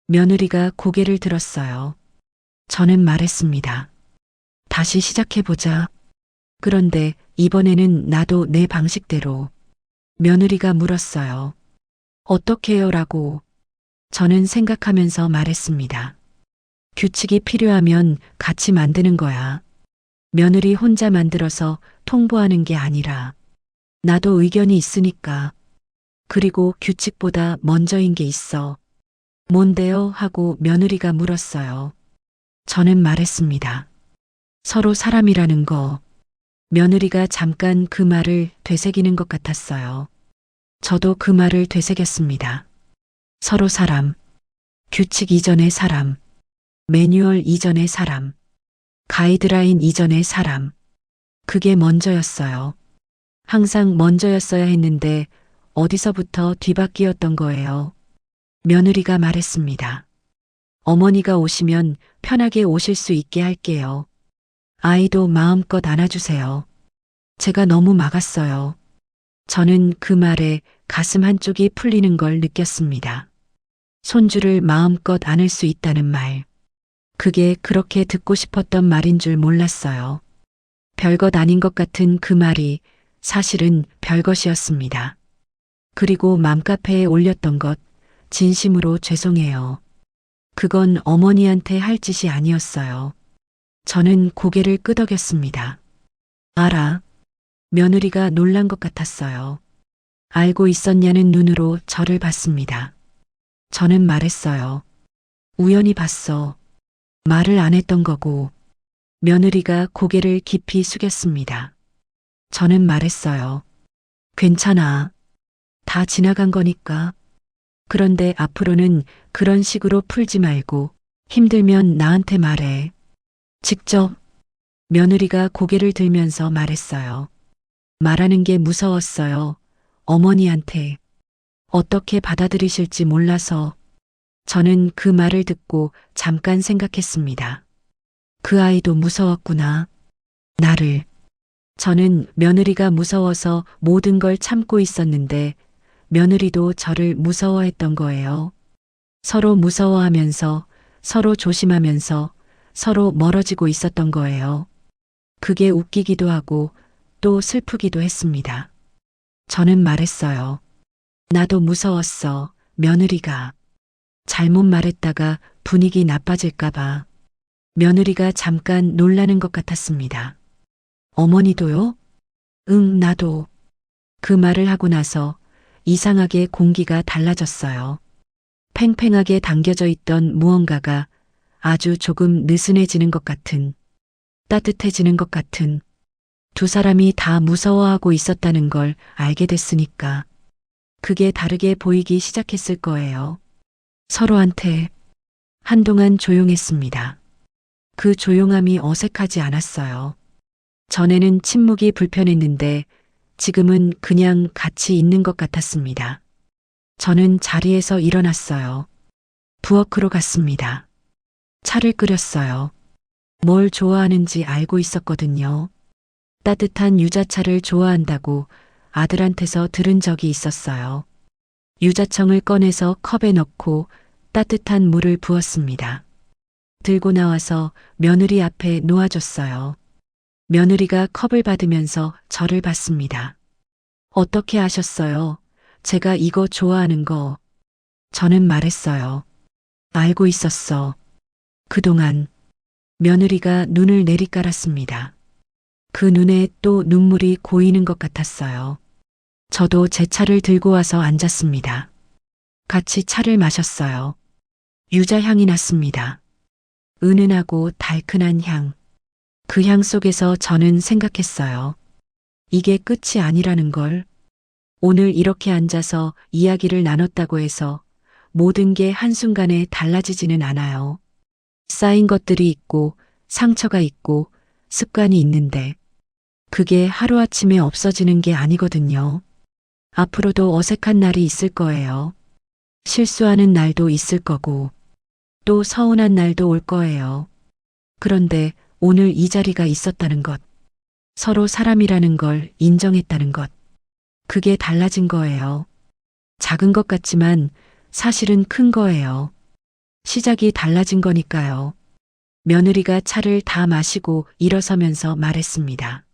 며느리가 고개를 들었어요. 저는 말했습니다. 다시 시작해보자. 그런데 이번에는 나도 내 방식대로. 며느리가 물었어요. 어떻게요? 라고. 저는 생각하면서 말했습니다. 규칙이 필요하면 같이 만드는 거야. 며느리 혼자 만들어서 통보하는 게 아니라 나도 의견이 있으니까. 그리고 규칙보다 먼저인 게 있어. 뭔데요? 하고 며느리가 물었어요. 저는 말했습니다. 서로 사람이라는 거. 며느리가 잠깐 그 말을 되새기는 것 같았어요. 저도 그 말을 되새겼습니다. 서로 사람. 규칙 이전의 사람. 매뉴얼 이전의 사람. 가이드라인 이전의 사람. 그게 먼저였어요. 항상 먼저였어야 했는데 어디서부터 뒤바뀌었던 거예요. 며느리가 말했습니다. 어머니가 오시면 편하게 오실 수 있게 할게요. 아이도 마음껏 안아주세요. 제가 너무 막았어요. 저는 그 말에 가슴 한쪽이 풀리는 걸 느꼈습니다. 손주를 마음껏 안을 수 있다는 말. 그게 그렇게 듣고 싶었던 말인 줄 몰랐어요. 별것 아닌 것 같은 그 말이 사실은 별것이었습니다. 그리고 맘카페에 올렸던 것, 진심으로 죄송해요. 그건 어머니한테 할 짓이 아니었어요. 저는 고개를 끄덕였습니다. 알아. 며느리가 놀란 것 같았어요. 알고 있었냐는 눈으로 저를 봤습니다. 저는 말했어요. 우연히 봤어. 말을 안 했던 거고. 며느리가 고개를 깊이 숙였습니다. 저는 말했어요. 괜찮아. 다 지나간 거니까. 그런데 앞으로는 그런 식으로 풀지 말고 힘들면 나한테 말해. 직접. 며느리가 고개를 들면서 말했어요. 말하는 게 무서웠어요. 어머니한테. 어떻게 받아들이실지 몰라서. 저는 그 말을 듣고 잠깐 생각했습니다. 그 아이도 무서웠구나. 나를. 저는 며느리가 무서워서 모든 걸 참고 있었는데 며느리도 저를 무서워했던 거예요. 서로 무서워하면서 서로 조심하면서 서로 멀어지고 있었던 거예요. 그게 웃기기도 하고 또 슬프기도 했습니다. 저는 말했어요. 나도 무서웠어, 며느리가. 잘못 말했다가 분위기 나빠질까봐. 며느리가 잠깐 놀라는 것 같았습니다. 어머니도요? 응, 나도. 그 말을 하고 나서 이상하게 공기가 달라졌어요. 팽팽하게 당겨져 있던 무언가가 아주 조금 느슨해지는 것 같은, 따뜻해지는 것 같은, 두 사람이 다 무서워하고 있었다는 걸 알게 됐으니까. 그게 다르게 보이기 시작했을 거예요. 서로한테. 한동안 조용했습니다. 그 조용함이 어색하지 않았어요. 전에는 침묵이 불편했는데 지금은 그냥 같이 있는 것 같았습니다. 저는 자리에서 일어났어요. 부엌으로 갔습니다. 차를 끓였어요. 뭘 좋아하는지 알고 있었거든요. 따뜻한 유자차를 좋아한다고 아들한테서 들은 적이 있었어요. 유자청을 꺼내서 컵에 넣고 따뜻한 물을 부었습니다. 들고 나와서 며느리 앞에 놓아줬어요. 며느리가 컵을 받으면서 저를 봤습니다. 어떻게 아셨어요? 제가 이거 좋아하는 거. 저는 말했어요. 알고 있었어. 그동안. 며느리가 눈을 내리깔았습니다. 그 눈에 또 눈물이 고이는 것 같았어요. 저도 제 차를 들고 와서 앉았습니다. 같이 차를 마셨어요. 유자향이 났습니다. 은은하고 달큰한 향. 그 향 속에서 저는 생각했어요. 이게 끝이 아니라는 걸. 오늘 이렇게 앉아서 이야기를 나눴다고 해서 모든 게 한순간에 달라지지는 않아요. 쌓인 것들이 있고 상처가 있고 습관이 있는데 그게 하루아침에 없어지는 게 아니거든요. 앞으로도 어색한 날이 있을 거예요. 실수하는 날도 있을 거고 또 서운한 날도 올 거예요. 그런데 오늘 이 자리가 있었다는 것, 서로 사람이라는 걸 인정했다는 것, 그게 달라진 거예요. 작은 것 같지만 사실은 큰 거예요. 시작이 달라진 거니까요. 며느리가 차를 다 마시고 일어서면서 말했습니다.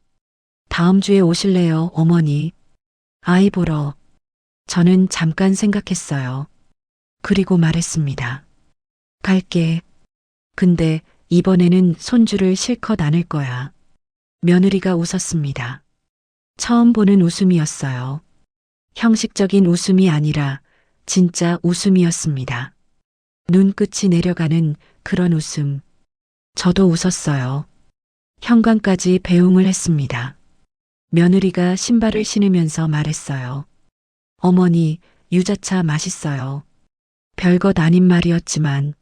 다음 주에 오실래요, 어머니? 아이 보러. 저는 잠깐 생각했어요. 그리고 말했습니다. 갈게. 근데 이번에는 손주를 실컷 안을 거야. 며느리가 웃었습니다. 처음 보는 웃음이었어요. 형식적인 웃음이 아니라 진짜 웃음이었습니다. 눈끝이 내려가는 그런 웃음. 저도 웃었어요. 현관까지 배웅을 했습니다. 며느리가 신발을 신으면서 말했어요. 어머니, 유자차 맛있어요. 별것 아닌 말이었지만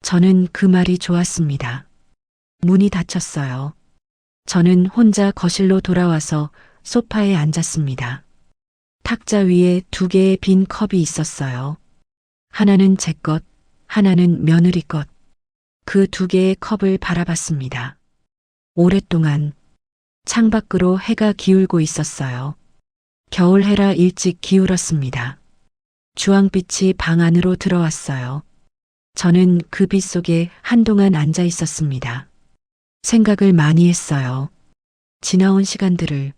저는 그 말이 좋았습니다. 문이 닫혔어요. 저는 혼자 거실로 돌아와서 소파에 앉았습니다. 탁자 위에 2개의 빈 컵이 있었어요. 하나는 제 것, 하나는 며느리 것. 그 2개의 컵을 바라봤습니다. 오랫동안 창밖으로 해가 기울고 있었어요. 겨울 해라 일찍 기울었습니다. 주황빛이 방 안으로 들어왔어요. 저는 그 빛 속에 한동안 앉아 있었습니다. 생각을 많이 했어요. 지나온 시간들을,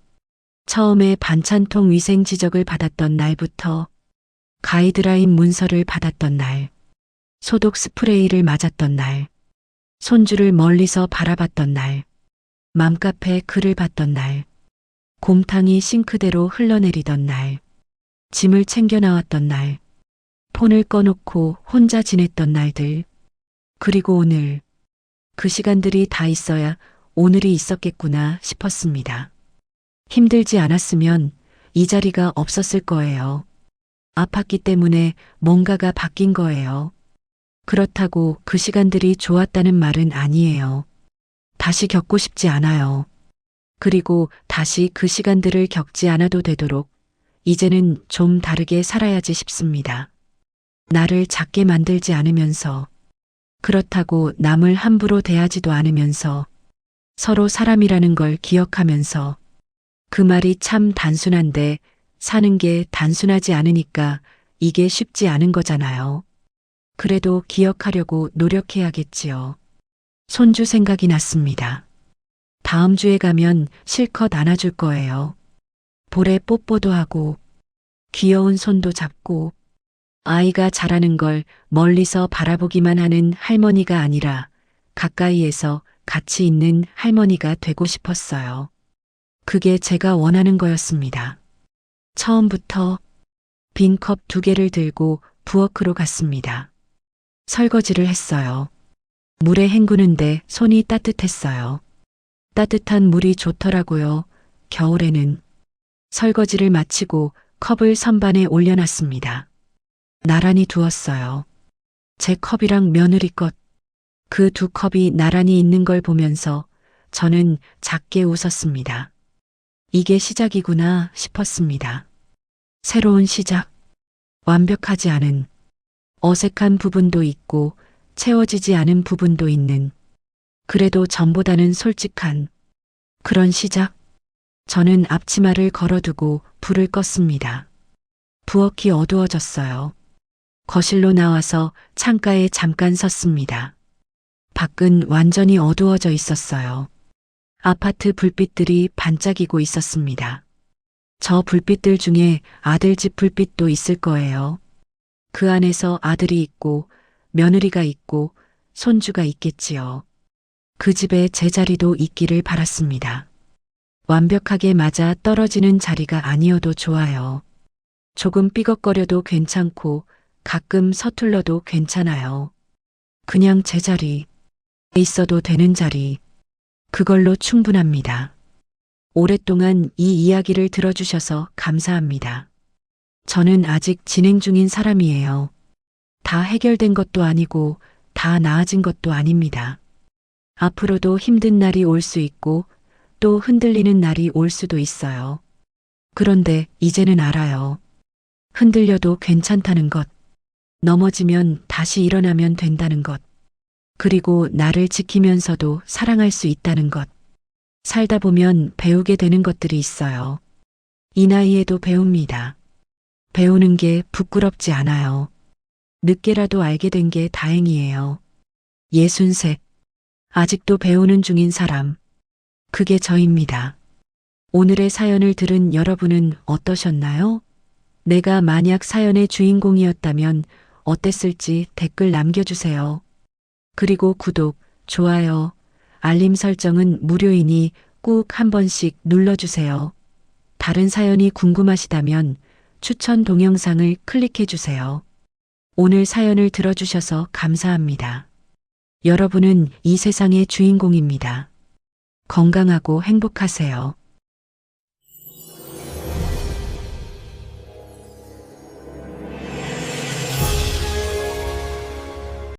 처음에 반찬통 위생 지적을 받았던 날부터 가이드라인 문서를 받았던 날, 소독 스프레이를 맞았던 날, 손주를 멀리서 바라봤던 날, 맘카페 글을 봤던 날, 곰탕이 싱크대로 흘러내리던 날, 짐을 챙겨 나왔던 날, 폰을 꺼놓고 혼자 지냈던 날들, 그리고 오늘, 그 시간들이 다 있어야 오늘이 있었겠구나 싶었습니다. 힘들지 않았으면 이 자리가 없었을 거예요. 아팠기 때문에 뭔가가 바뀐 거예요. 그렇다고 그 시간들이 좋았다는 말은 아니에요. 다시 겪고 싶지 않아요. 그리고 다시 그 시간들을 겪지 않아도 되도록 이제는 좀 다르게 살아야지 싶습니다. 나를 작게 만들지 않으면서, 그렇다고 남을 함부로 대하지도 않으면서, 서로 사람이라는 걸 기억하면서, 그 말이 참 단순한데 사는 게 단순하지 않으니까 이게 쉽지 않은 거잖아요. 그래도 기억하려고 노력해야겠지요. 손주 생각이 났습니다. 다음 주에 가면 실컷 안아줄 거예요. 볼에 뽀뽀도 하고 귀여운 손도 잡고 아이가 자라는 걸 멀리서 바라보기만 하는 할머니가 아니라 가까이에서 같이 있는 할머니가 되고 싶었어요. 그게 제가 원하는 거였습니다. 처음부터 빈 컵 2개를 들고 부엌으로 갔습니다. 설거지를 했어요. 물에 헹구는데 손이 따뜻했어요. 따뜻한 물이 좋더라고요. 겨울에는. 설거지를 마치고 컵을 선반에 올려놨습니다. 나란히 두었어요. 제 컵이랑 며느리 것, 그 2컵이 나란히 있는 걸 보면서 저는 작게 웃었습니다. 이게 시작이구나 싶었습니다. 새로운 시작, 완벽하지 않은, 어색한 부분도 있고 채워지지 않은 부분도 있는, 그래도 전보다는 솔직한 그런 시작. 저는 앞치마를 걸어두고 불을 껐습니다. 부엌이 어두워졌어요. 거실로 나와서 창가에 잠깐 섰습니다. 밖은 완전히 어두워져 있었어요. 아파트 불빛들이 반짝이고 있었습니다. 저 불빛들 중에 아들 집 불빛도 있을 거예요. 그 안에서 아들이 있고 며느리가 있고 손주가 있겠지요. 그 집에 제 자리도 있기를 바랐습니다. 완벽하게 맞아 떨어지는 자리가 아니어도 좋아요. 조금 삐걱거려도 괜찮고 가끔 서툴러도 괜찮아요. 그냥 제자리에 있어도 되는 자리. 그걸로 충분합니다. 오랫동안 이 이야기를 들어주셔서 감사합니다. 저는 아직 진행 중인 사람이에요. 다 해결된 것도 아니고 다 나아진 것도 아닙니다. 앞으로도 힘든 날이 올 수 있고 또 흔들리는 날이 올 수도 있어요. 그런데 이제는 알아요. 흔들려도 괜찮다는 것. 넘어지면 다시 일어나면 된다는 것. 그리고 나를 지키면서도 사랑할 수 있다는 것. 살다 보면 배우게 되는 것들이 있어요. 이 나이에도 배웁니다. 배우는 게 부끄럽지 않아요. 늦게라도 알게 된 게 다행이에요. 63. 아직도 배우는 중인 사람. 그게 저입니다. 오늘의 사연을 들은 여러분은 어떠셨나요? 내가 만약 사연의 주인공이었다면 어땠을지 댓글 남겨주세요. 그리고 구독, 좋아요, 알림 설정은 무료이니 꼭 한 번씩 눌러주세요. 다른 사연이 궁금하시다면 추천 동영상을 클릭해주세요. 오늘 사연을 들어주셔서 감사합니다. 여러분은 이 세상의 주인공입니다. 건강하고 행복하세요.